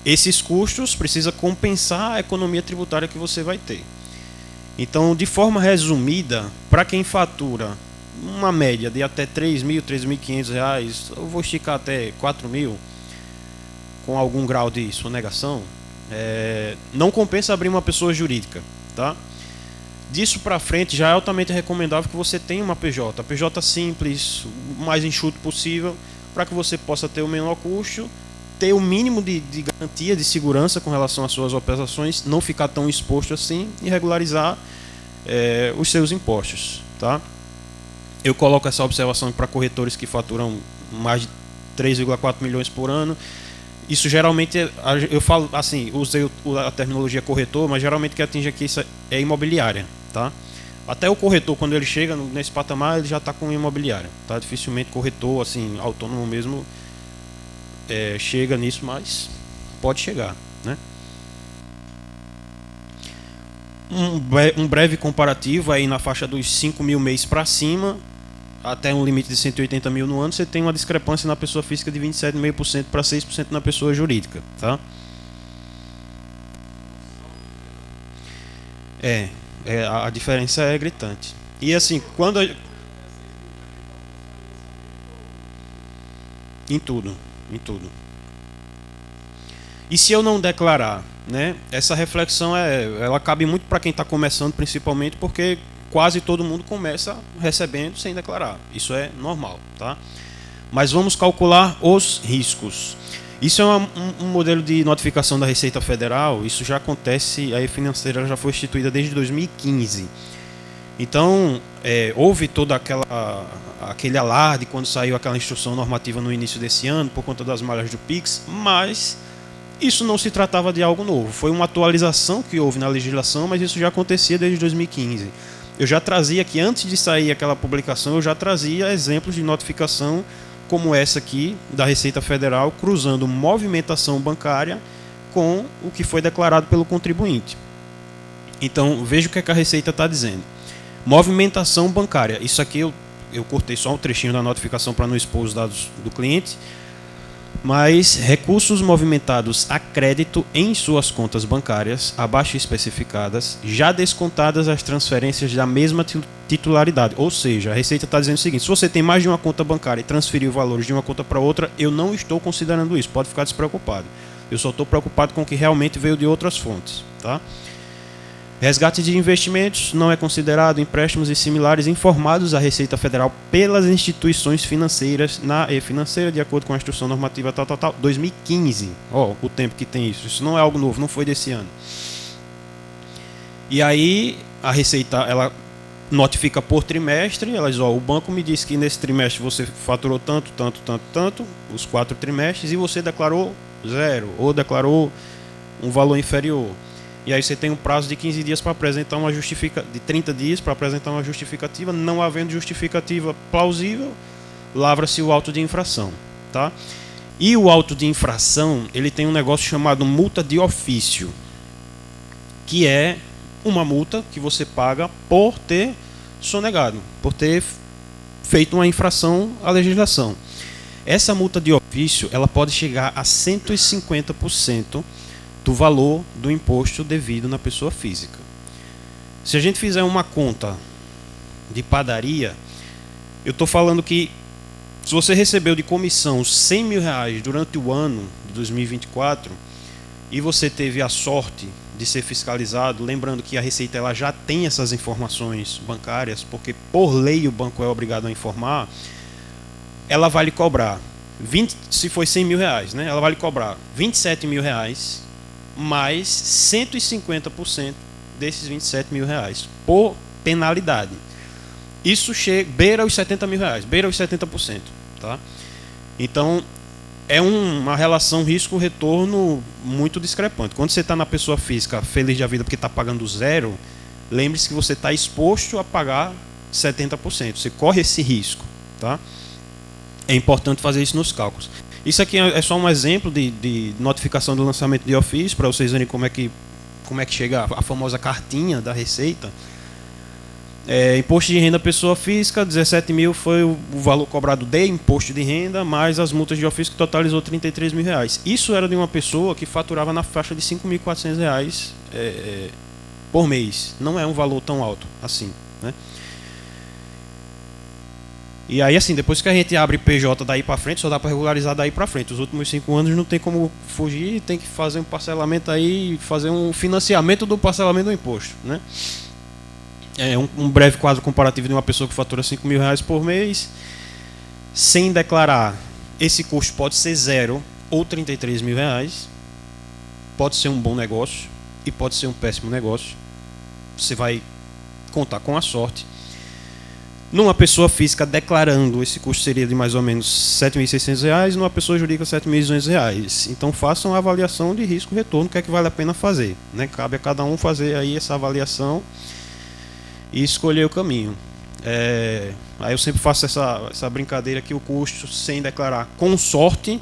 esses custos precisa compensar a economia tributária que você vai ter. Então, de forma resumida, para quem fatura uma média de até R$3.000, R$3.500, eu vou esticar até R$4.000, com algum grau de sonegação, não compensa abrir uma pessoa jurídica, tá? Disso para frente já é altamente recomendável que você tenha uma PJ, PJ simples, o mais enxuto possível, para que você possa ter o menor custo, ter o mínimo de garantia, de segurança com relação às suas operações, não ficar tão exposto assim e regularizar os seus impostos, tá? Eu coloco essa observação para corretores que faturam mais de 3,4 milhões por ano. Isso geralmente, eu falo assim, usei a terminologia corretor, mas geralmente quem atinge aqui é imobiliária, tá? Até o corretor, quando ele chega nesse patamar, ele já está com imobiliária, tá? Dificilmente corretor, assim, autônomo mesmo, chega nisso, mas pode chegar, né? Um breve comparativo aí na faixa dos 5 mil mês para cima, até um limite de 180 mil no ano, você tem uma discrepância na pessoa física de 27,5% para 6% na pessoa jurídica, tá? A diferença é gritante. E assim, em tudo. E se eu não declarar, né? Essa reflexão ela cabe muito para quem está começando, principalmente porque quase todo mundo começa recebendo sem declarar. Isso é normal, tá? Mas vamos calcular os riscos. Isso é um modelo de notificação da Receita Federal. Isso já acontece, a E-Financeira já foi instituída desde 2015. Então, houve todo aquele alarde quando saiu aquela instrução normativa no início desse ano, por conta das malhas do Pix, mas isso não se tratava de algo novo. Foi uma atualização que houve na legislação, mas isso já acontecia desde 2015. Eu já trazia aqui, antes de sair aquela publicação, eu já trazia exemplos de notificação como essa aqui, da Receita Federal, cruzando movimentação bancária com o que foi declarado pelo contribuinte. Então, veja o que a Receita está dizendo. Movimentação bancária. Isso aqui eu cortei só um trechinho da notificação para não expor os dados do cliente. Mas recursos movimentados a crédito em suas contas bancárias, abaixo especificadas, já descontadas as transferências da mesma titularidade. Ou seja, a Receita está dizendo o seguinte: se você tem mais de uma conta bancária e transferiu valores de uma conta para outra, eu não estou considerando isso, pode ficar despreocupado. Eu só estou preocupado com o que realmente veio de outras fontes, tá? Resgate de investimentos não é considerado empréstimos e similares informados à Receita Federal pelas instituições financeiras na E-Financeira, de acordo com a Instrução Normativa 2015. O tempo que tem isso. Isso não é algo novo, não foi desse ano. E aí a Receita, ela notifica por trimestre, ela diz, o banco me disse que nesse trimestre você faturou tanto, os 4 trimestres, e você declarou 0, ou declarou um valor inferior. E aí você tem um prazo de 15 dias para apresentar uma justificativa, de 30 dias para apresentar uma justificativa. Não havendo justificativa plausível, lavra-se o auto de infração, tá? E o auto de infração, ele tem um negócio chamado multa de ofício, que é uma multa que você paga por ter sonegado, por ter feito uma infração à legislação. Essa multa de ofício, ela pode chegar a 150% do valor do imposto devido na pessoa física. Se a gente fizer uma conta de padaria, eu estou falando que se você recebeu de comissão 100 mil reais durante o ano de 2024 e você teve a sorte de ser fiscalizado, lembrando que a Receita ela já tem essas informações bancárias, porque por lei o banco é obrigado a informar, ela vai lhe cobrar, se foi 100 mil reais, né? Ela vai lhe cobrar 27 mil reais mais 150% desses 27 mil reais por penalidade. Isso beira os 70 mil reais, beira os 70%, tá? Então é uma relação risco-retorno muito discrepante. Quando você está na pessoa física feliz da vida porque está pagando 0, lembre-se que você está exposto a pagar 70%. Você corre esse risco, tá? É importante fazer isso nos cálculos. Isso aqui é só um exemplo de notificação do lançamento de ofício, para vocês verem como é que chega a famosa cartinha da Receita. Imposto de renda pessoa física, 17 mil foi o valor cobrado de imposto de renda, mais as multas de ofício que totalizou 33 mil reais. Isso era de uma pessoa que faturava na faixa de 5.400 reais por mês. Não é um valor tão alto assim, né? E aí, assim, depois que a gente abre PJ daí para frente, só dá para regularizar daí para frente. Os últimos 5 anos não tem como fugir, tem que fazer um parcelamento aí, fazer um financiamento do parcelamento do imposto, né? Um breve quadro comparativo de uma pessoa que fatura 5 mil reais por mês, sem declarar. Esse custo pode ser 0 ou 33 mil reais, pode ser um bom negócio e pode ser um péssimo negócio. Você vai contar com a sorte. Numa pessoa física declarando, esse custo seria de mais ou menos R$ 7.600, numa pessoa jurídica R$ 7.200. Então façam a avaliação de risco-retorno, o que é que vale a pena fazer, né? Cabe a cada um fazer aí essa avaliação e escolher o caminho. Aí eu sempre faço essa brincadeira que o custo sem declarar com sorte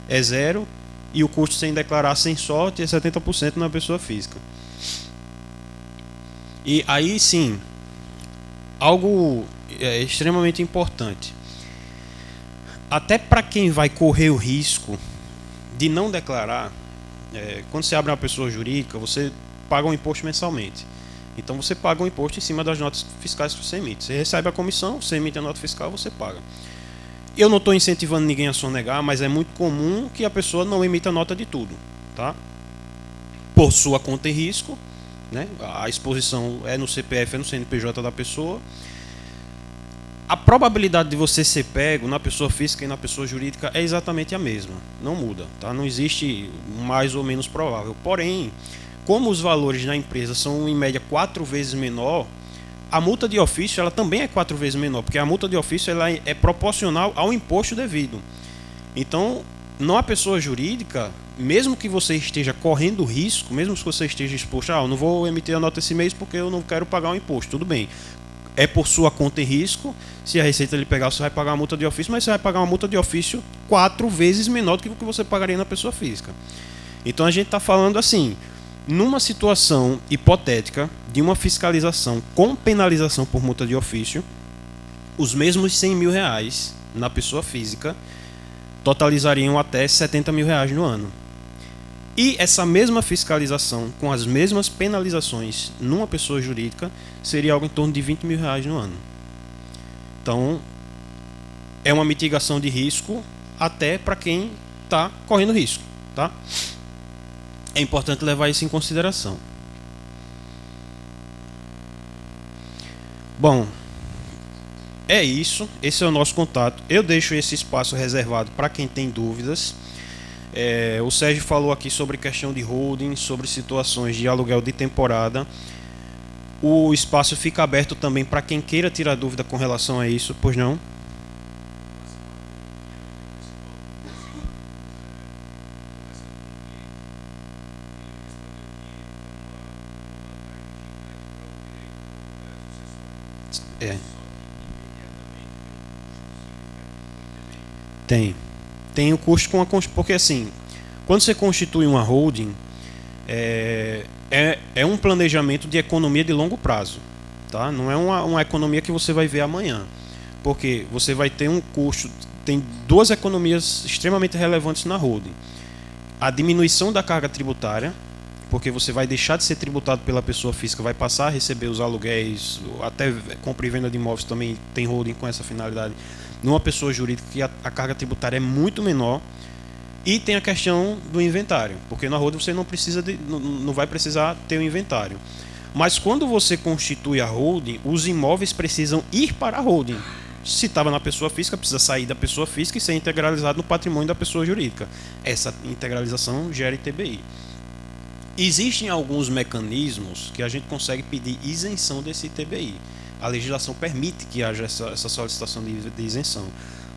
é 0 e o custo sem declarar sem sorte é 70% na pessoa física. E aí sim, algo extremamente importante. Até para quem vai correr o risco de não declarar, quando você abre uma pessoa jurídica, você paga um imposto mensalmente. Então você paga um imposto em cima das notas fiscais que você emite. Você recebe a comissão, você emite a nota fiscal, você paga. Eu não estou incentivando ninguém a sonegar, mas é muito comum que a pessoa não emita nota de tudo, tá? Por sua conta e risco, né? A exposição é no CPF, é no CNPJ da pessoa. A probabilidade de você ser pego na pessoa física e na pessoa jurídica é exatamente a mesma, não muda, tá? Não existe mais ou menos provável. Porém, como os valores na empresa são em média 4 vezes menor, a multa de ofício ela também é 4 vezes menor, porque a multa de ofício ela é proporcional ao imposto devido. Então, na pessoa jurídica, mesmo que você esteja correndo risco, mesmo que você esteja exposto, eu não vou emitir a nota esse mês porque eu não quero pagar o imposto, tudo bem. É por sua conta e risco. Se a Receita lhe pegar, você vai pagar uma multa de ofício, mas você vai pagar uma multa de ofício 4 vezes menor do que o que você pagaria na pessoa física. Então a gente está falando assim, numa situação hipotética de uma fiscalização com penalização por multa de ofício, os mesmos R$100 mil na pessoa física totalizariam até R$70 mil no ano. E essa mesma fiscalização com as mesmas penalizações numa pessoa jurídica seria algo em torno de R$20 mil no ano. Então, é uma mitigação de risco até para quem está correndo risco, tá? É importante levar isso em consideração. Bom, é isso. Esse é o nosso contato. Eu deixo esse espaço reservado para quem tem dúvidas. O Sérgio falou aqui sobre questão de holding, sobre situações de aluguel de temporada. O espaço fica aberto também para quem queira tirar dúvida com relação a isso, pois não? Tem o custo com a... Porque assim, quando você constitui uma holding, é um planejamento de economia de longo prazo, tá? Não é uma economia que você vai ver amanhã, porque você vai ter um custo. Tem duas economias extremamente relevantes na holding: a diminuição da carga tributária, porque você vai deixar de ser tributado pela pessoa física, vai passar a receber os aluguéis, até compra e venda de imóveis também tem holding com essa finalidade. Numa pessoa jurídica que a carga tributária é muito menor. E tem a questão do inventário, porque na holding você não vai precisar ter o inventário. Mas quando você constitui a holding, os imóveis precisam ir para a holding. Se estava na pessoa física, precisa sair da pessoa física e ser integralizado no patrimônio da pessoa jurídica. Essa integralização gera ITBI. Existem alguns mecanismos que a gente consegue pedir isenção desse ITBI. A legislação permite que haja essa solicitação de isenção.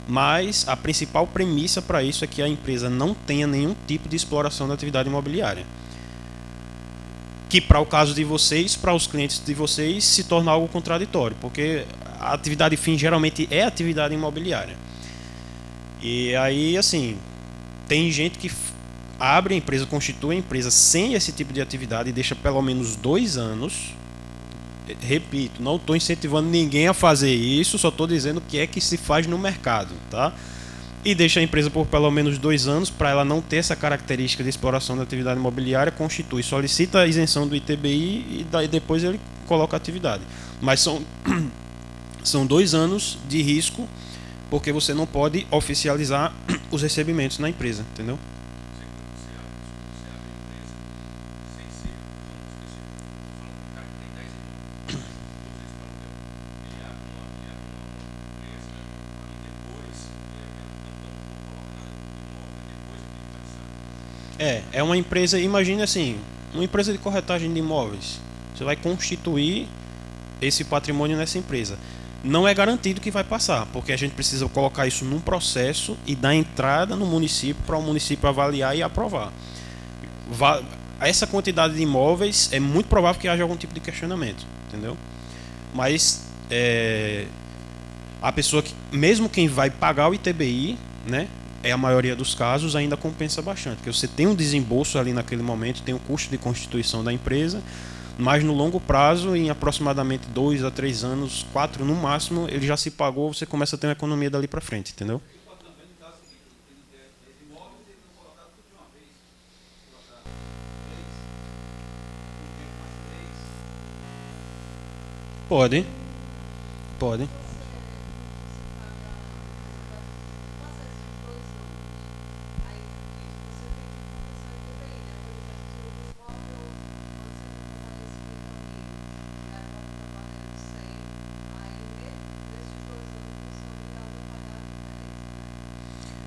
Mas a principal premissa para isso é que a empresa não tenha nenhum tipo de exploração da atividade imobiliária. Que para o caso de vocês, para os clientes de vocês, se torna algo contraditório, porque a atividade fim geralmente é atividade imobiliária. E aí, assim, tem gente que abre a empresa, constitui a empresa sem esse tipo de atividade e deixa pelo menos 2 anos. Repito, não estou incentivando ninguém a fazer isso, só estou dizendo o que é que se faz no mercado, tá? E deixa a empresa por pelo menos 2 anos para ela não ter essa característica de exploração da atividade imobiliária, constitui, solicita a isenção do ITBI e daí depois ele coloca a atividade. Mas são 2 anos de risco, porque você não pode oficializar os recebimentos na empresa, entendeu? É uma empresa, imagine assim, uma empresa de corretagem de imóveis. Você vai constituir esse patrimônio nessa empresa. não é garantido que vai passar, porque a gente precisa colocar isso num processo e dar entrada no município para o município avaliar e aprovar. Essa quantidade de imóveis é muito provável que haja algum tipo de questionamento, entendeu? Mas a pessoa que, mesmo quem vai pagar o ITBI, né, a maioria dos casos ainda compensa bastante, porque você tem um desembolso ali naquele momento, tem o custo de constituição da empresa, mas no longo prazo, em aproximadamente 2 a 3 anos, 4 no máximo, ele já se pagou, você começa a ter uma economia dali para frente, entendeu? Pode. Pode.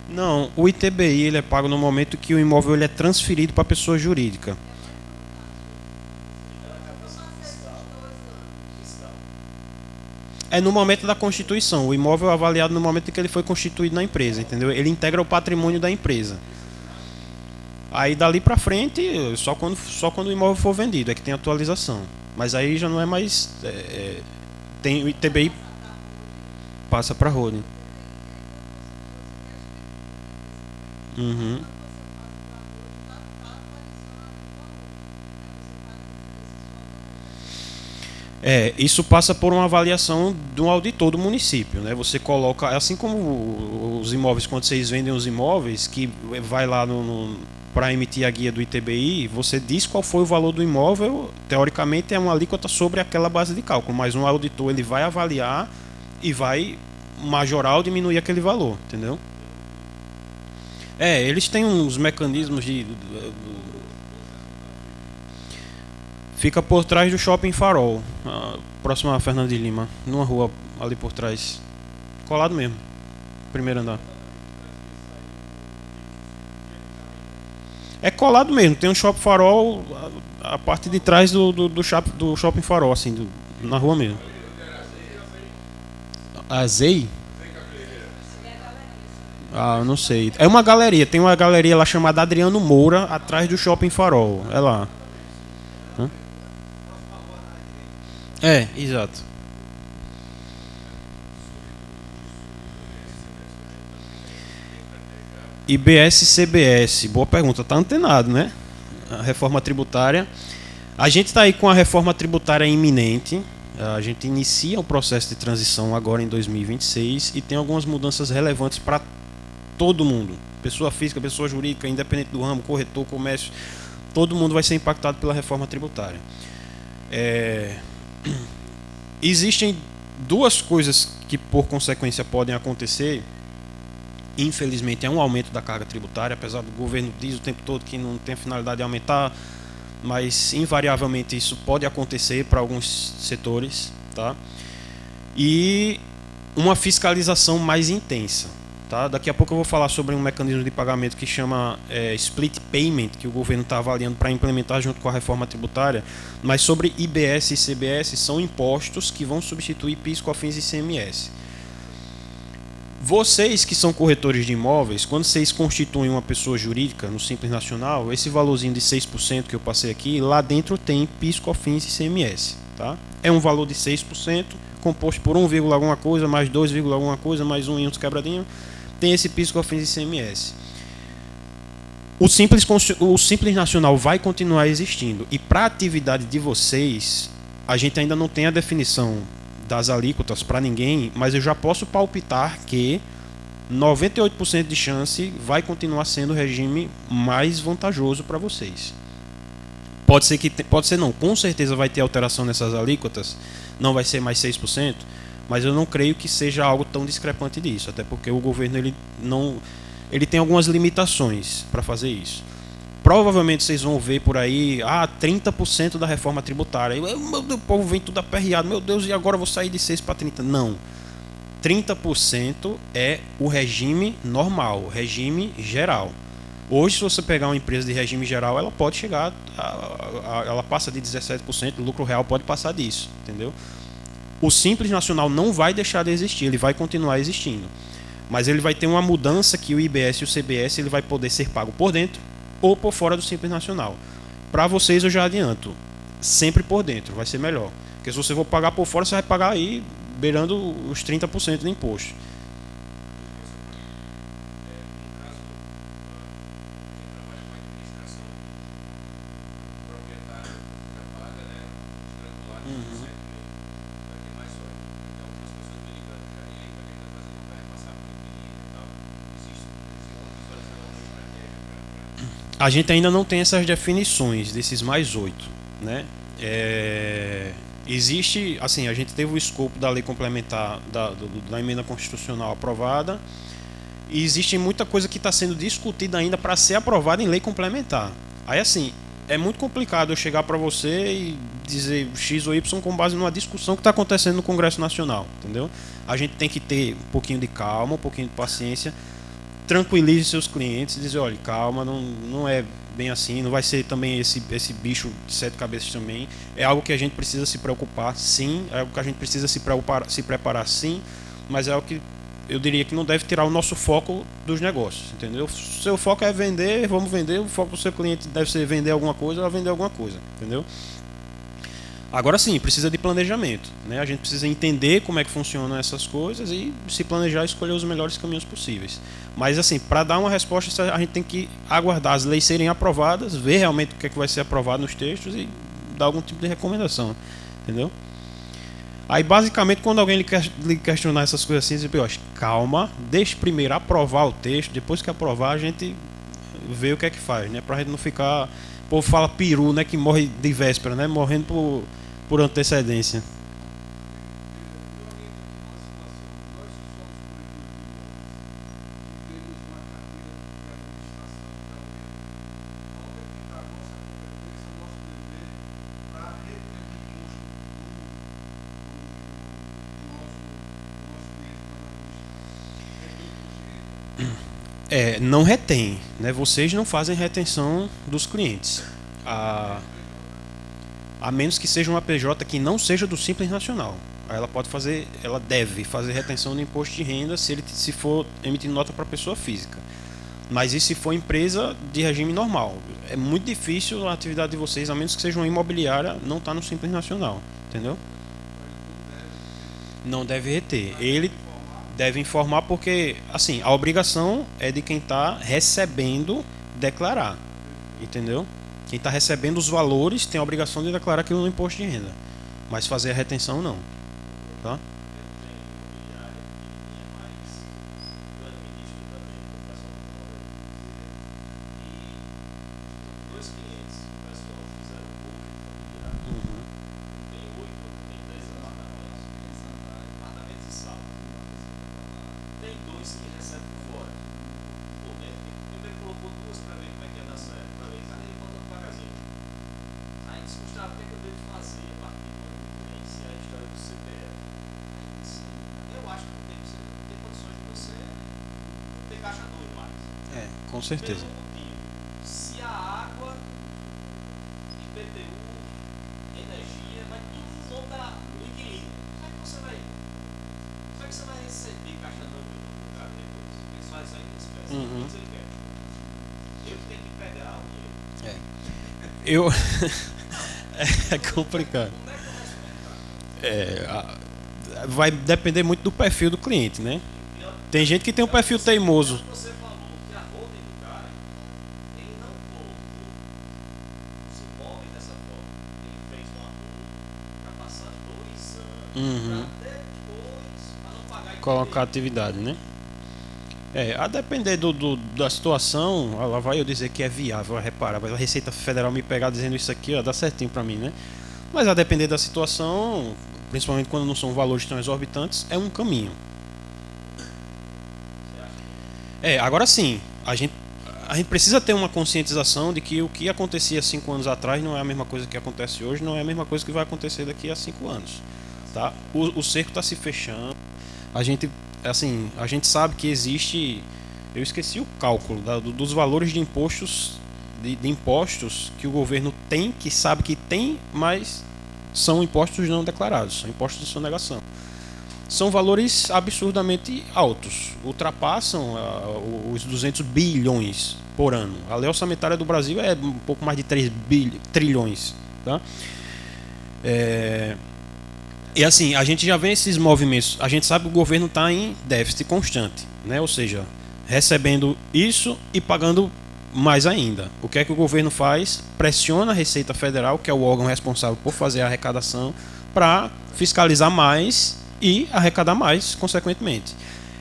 Não, o ITBI ele é pago no momento que o imóvel ele é transferido para a pessoa jurídica. É no momento da constituição. O imóvel é avaliado no momento em que ele foi constituído na empresa, entendeu? Ele integra o patrimônio da empresa. Aí dali para frente, só quando o imóvel for vendido é que tem atualização. Mas aí já não é mais tem o ITBI passa para holding. Uhum. Isso passa por uma avaliação de um auditor do município, né? Você coloca, assim como os imóveis, quando vocês vendem os imóveis, que vai lá para emitir a guia do ITBI, você diz qual foi o valor do imóvel, teoricamente é uma alíquota sobre aquela base de cálculo, mas um auditor ele vai avaliar e vai majorar ou diminuir aquele valor, entendeu? Eles têm uns mecanismos de... Fica por trás do Shopping Farol, próximo a Fernando de Lima, numa rua ali por trás. Colado mesmo, primeiro andar. É colado mesmo, tem um Shopping Farol, a parte de trás do Shopping Farol, assim, na rua mesmo. A Zei? Não sei. É uma galeria, tem uma galeria lá chamada Adriano Moura, atrás do Shopping Farol, é lá. Exato. IBS e CBS, boa pergunta, tá antenado, né? A reforma tributária. A gente está aí com a reforma tributária iminente. A gente inicia o processo de transição agora em 2026 e tem algumas mudanças relevantes para todo mundo. Pessoa física, pessoa jurídica, independente do ramo, corretor, comércio, todo mundo vai ser impactado pela reforma tributária. Existem duas coisas que por consequência podem acontecer. Infelizmente é um aumento da carga tributária, apesar do governo diz o tempo todo que não tem a finalidade de aumentar, mas invariavelmente isso pode acontecer para alguns setores, tá? E uma fiscalização mais intensa. Tá? Daqui a pouco eu vou falar sobre um mecanismo de pagamento que chama split payment, que o governo está avaliando para implementar junto com a reforma tributária, mas sobre IBS e CBS são impostos que vão substituir PIS, COFINS e ICMS. Vocês que são corretores de imóveis, quando vocês constituem uma pessoa jurídica no Simples Nacional, esse valorzinho de 6% que eu passei aqui, lá dentro tem PIS, COFINS e ICMS. Tá? É um valor de 6%, composto por 1, alguma coisa, mais 2, alguma coisa, mais 1 e uns quebradinhos. Tem esse PIS, COFINS e ICMS. O Simples Nacional vai continuar existindo. E para a atividade de vocês, a gente ainda não tem a definição das alíquotas para ninguém, mas eu já posso palpitar que 98% de chance vai continuar sendo o regime mais vantajoso para vocês. Pode ser não, com certeza vai ter alteração nessas alíquotas, não vai ser mais 6%, mas eu não creio que seja algo tão discrepante disso, até porque o governo ele tem algumas limitações para fazer isso. Provavelmente vocês vão ver por aí 30% da reforma tributária. Meu Deus, o povo vem tudo aperreado. Meu Deus, e agora eu vou sair de 6 para 30%? Não. 30% é o regime normal, o regime geral. Hoje, se você pegar uma empresa de regime geral, ela pode chegar, ela passa de 17%, o lucro real pode passar disso, entendeu? O Simples Nacional não vai deixar de existir, ele vai continuar existindo. Mas ele vai ter uma mudança que o IBS e o CBS ele vai poder ser pago por dentro ou por fora do Simples Nacional. Para vocês eu já adianto, sempre por dentro, vai ser melhor. Porque se você for pagar por fora, você vai pagar aí beirando os 30% de imposto. A gente ainda não tem essas definições desses mais 8, né? Existe, assim, a gente teve o escopo da lei complementar da emenda constitucional aprovada e existe muita coisa que está sendo discutida ainda para ser aprovada em lei complementar. Aí, assim, é muito complicado eu chegar para você e dizer X ou Y com base numa discussão que está acontecendo no Congresso Nacional, entendeu? A gente tem que ter um pouquinho de calma, um pouquinho de paciência, tranquilize seus clientes e dizer, olha, calma, não é bem assim, não vai ser também esse bicho de 7 cabeças também. É algo que a gente precisa se preocupar, sim, é algo que a gente precisa se preparar, sim, mas é algo que eu diria que não deve tirar o nosso foco dos negócios, entendeu? Se seu foco é vender, vamos vender, o foco do seu cliente deve ser vender alguma coisa, ou vender alguma coisa, entendeu? Agora sim, precisa de planejamento, né? A gente precisa entender como é que funcionam essas coisas e se planejar e escolher os melhores caminhos possíveis. Mas assim, para dar uma resposta, a gente tem que aguardar as leis serem aprovadas, ver realmente o que é que vai ser aprovado nos textos e dar algum tipo de recomendação, entendeu? Aí basicamente quando alguém lhe questionar essas coisas assim, diz, calma, deixe primeiro aprovar o texto, depois que aprovar a gente vê o que é que faz, né? Pra gente não ficar... O povo fala peru, né? Que morre de véspera, né? Morrendo por antecedência. Não retém, né? Vocês não fazem retenção dos clientes. A menos que seja uma PJ que não seja do Simples Nacional. Aí ela deve fazer retenção do imposto de renda se for emitindo nota para pessoa física. Mas e se for empresa de regime normal? É muito difícil a atividade de vocês, a menos que seja uma imobiliária, não está no Simples Nacional, entendeu? Não deve reter. Ele deve informar porque, assim, a obrigação é de quem está recebendo declarar, entendeu? Quem está recebendo os valores tem a obrigação de declarar aquilo no imposto de renda, mas fazer a retenção não, tá? Com certeza. Se a água, IPTU, energia, vai tudo voltar no inquilino, como é que você vai receber caixa do cara depois? Eles fazem isso aí nesse preço. O que ele quer? Eu tenho que pegar o dinheiro. É complicado. Vai depender muito do perfil do cliente, né? Tem gente que tem um perfil teimoso. Colocar atividade, né? A depender da situação, lá vai eu dizer que é viável, reparar, vai a Receita Federal me pegar dizendo isso aqui, ó, dá certinho pra mim, né? Mas a depender da situação, principalmente quando não são valores tão exorbitantes, é um caminho. Agora sim, a gente precisa ter uma conscientização de que o que acontecia 5 anos atrás não é a mesma coisa que acontece hoje, não é a mesma coisa que vai acontecer daqui a 5 anos. Tá? O cerco está se fechando. A gente sabe que existe, eu esqueci o cálculo dos valores de impostos, de impostos que o governo tem, que sabe que tem, mas são impostos não declarados, são impostos de sonegação. São valores absurdamente altos, ultrapassam os 200 bilhões por ano. A lei orçamentária do Brasil é um pouco mais de 3 trilhões. Tá? E assim, a gente já vê esses movimentos, a gente sabe que o governo está em déficit constante, né? Ou seja, recebendo isso e pagando mais ainda. O que é que o governo faz? Pressiona a Receita Federal, que é o órgão responsável por fazer a arrecadação, para fiscalizar mais e arrecadar mais, consequentemente.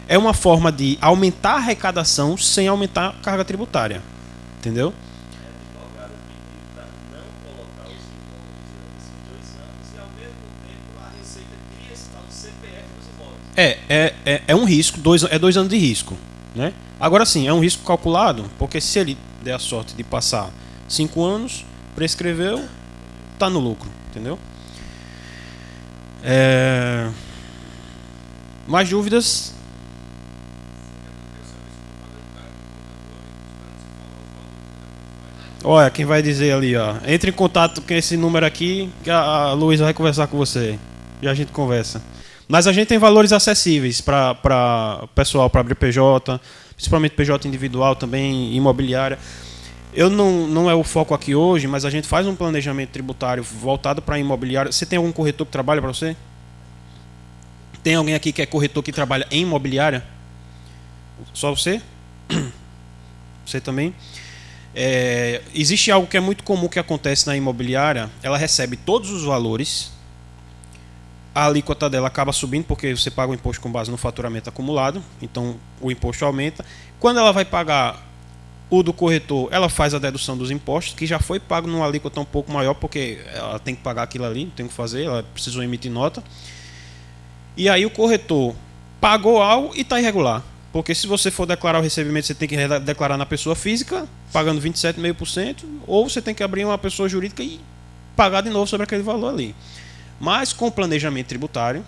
É uma forma de aumentar a arrecadação sem aumentar a carga tributária. Entendeu? É um risco, é 2 anos de risco, né? Agora sim, é um risco calculado, porque se ele der a sorte de passar 5 anos, prescreveu, está no lucro, entendeu? Mais dúvidas? Olha, quem vai dizer ali, ó. Entre em contato com esse número aqui, que a Luísa vai conversar com você. E a gente conversa. Mas a gente tem valores acessíveis para pessoal, para abrir PJ, principalmente PJ individual também, imobiliária. Eu não é o foco aqui hoje, mas a gente faz um planejamento tributário voltado para imobiliária. Você tem algum corretor que trabalha para você? Tem alguém aqui que é corretor que trabalha em imobiliária? Só você? Você também? Existe algo que é muito comum que acontece na imobiliária. Ela recebe todos os valores, a alíquota dela acaba subindo porque você paga o imposto com base no faturamento acumulado, então o imposto aumenta. Quando ela vai pagar o do corretor, ela faz a dedução dos impostos, que já foi pago numa alíquota um pouco maior, porque ela tem que pagar aquilo ali, tem que fazer, ela precisou emitir nota. E aí o corretor pagou algo e está irregular. Porque se você for declarar o recebimento, você tem que declarar na pessoa física, pagando 27,5%, ou você tem que abrir uma pessoa jurídica e pagar de novo sobre aquele valor ali. Mas com o planejamento tributário,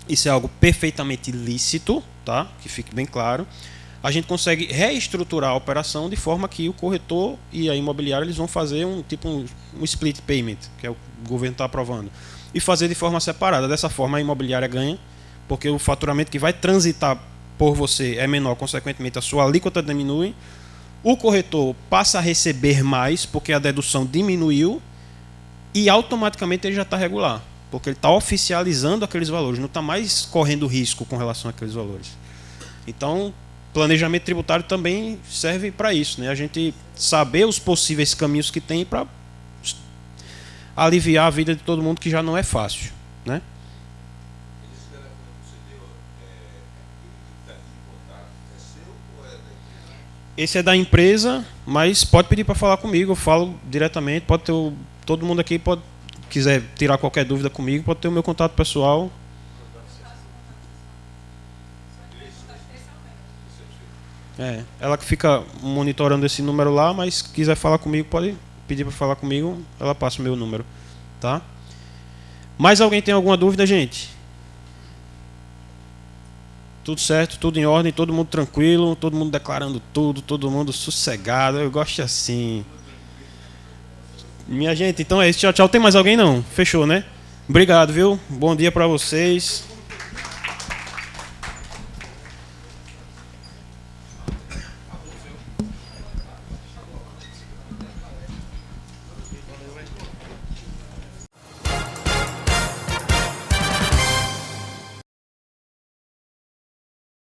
isso é algo perfeitamente lícito, tá? Que fique bem claro. A gente consegue reestruturar a operação de forma que o corretor e a imobiliária eles vão fazer um split payment, que é o governo está aprovando, e fazer de forma separada. Dessa forma a imobiliária ganha, porque o faturamento que vai transitar por você é menor, consequentemente a sua alíquota diminui, o corretor passa a receber mais, porque a dedução diminuiu, e automaticamente ele já está regular, porque ele está oficializando aqueles valores, não está mais correndo risco com relação àqueles valores. Então, planejamento tributário também serve para isso, né? A gente saber os possíveis caminhos que tem para aliviar a vida de todo mundo, que já não é fácil, né? Esse é da empresa, mas pode pedir para falar comigo, eu falo diretamente, pode ter todo mundo aqui pode quiser tirar qualquer dúvida comigo, pode ter o meu contato pessoal. Ela que fica monitorando esse número lá, mas se quiser falar comigo, pode pedir para falar comigo, ela passa o meu número, tá? Mais alguém tem alguma dúvida, gente? Tudo certo, tudo em ordem, todo mundo tranquilo, todo mundo declarando tudo, todo mundo sossegado, eu gosto assim. Minha gente, então é isso, tchau, tchau. Tem mais alguém não? Fechou, né? Obrigado, viu? Bom dia para vocês.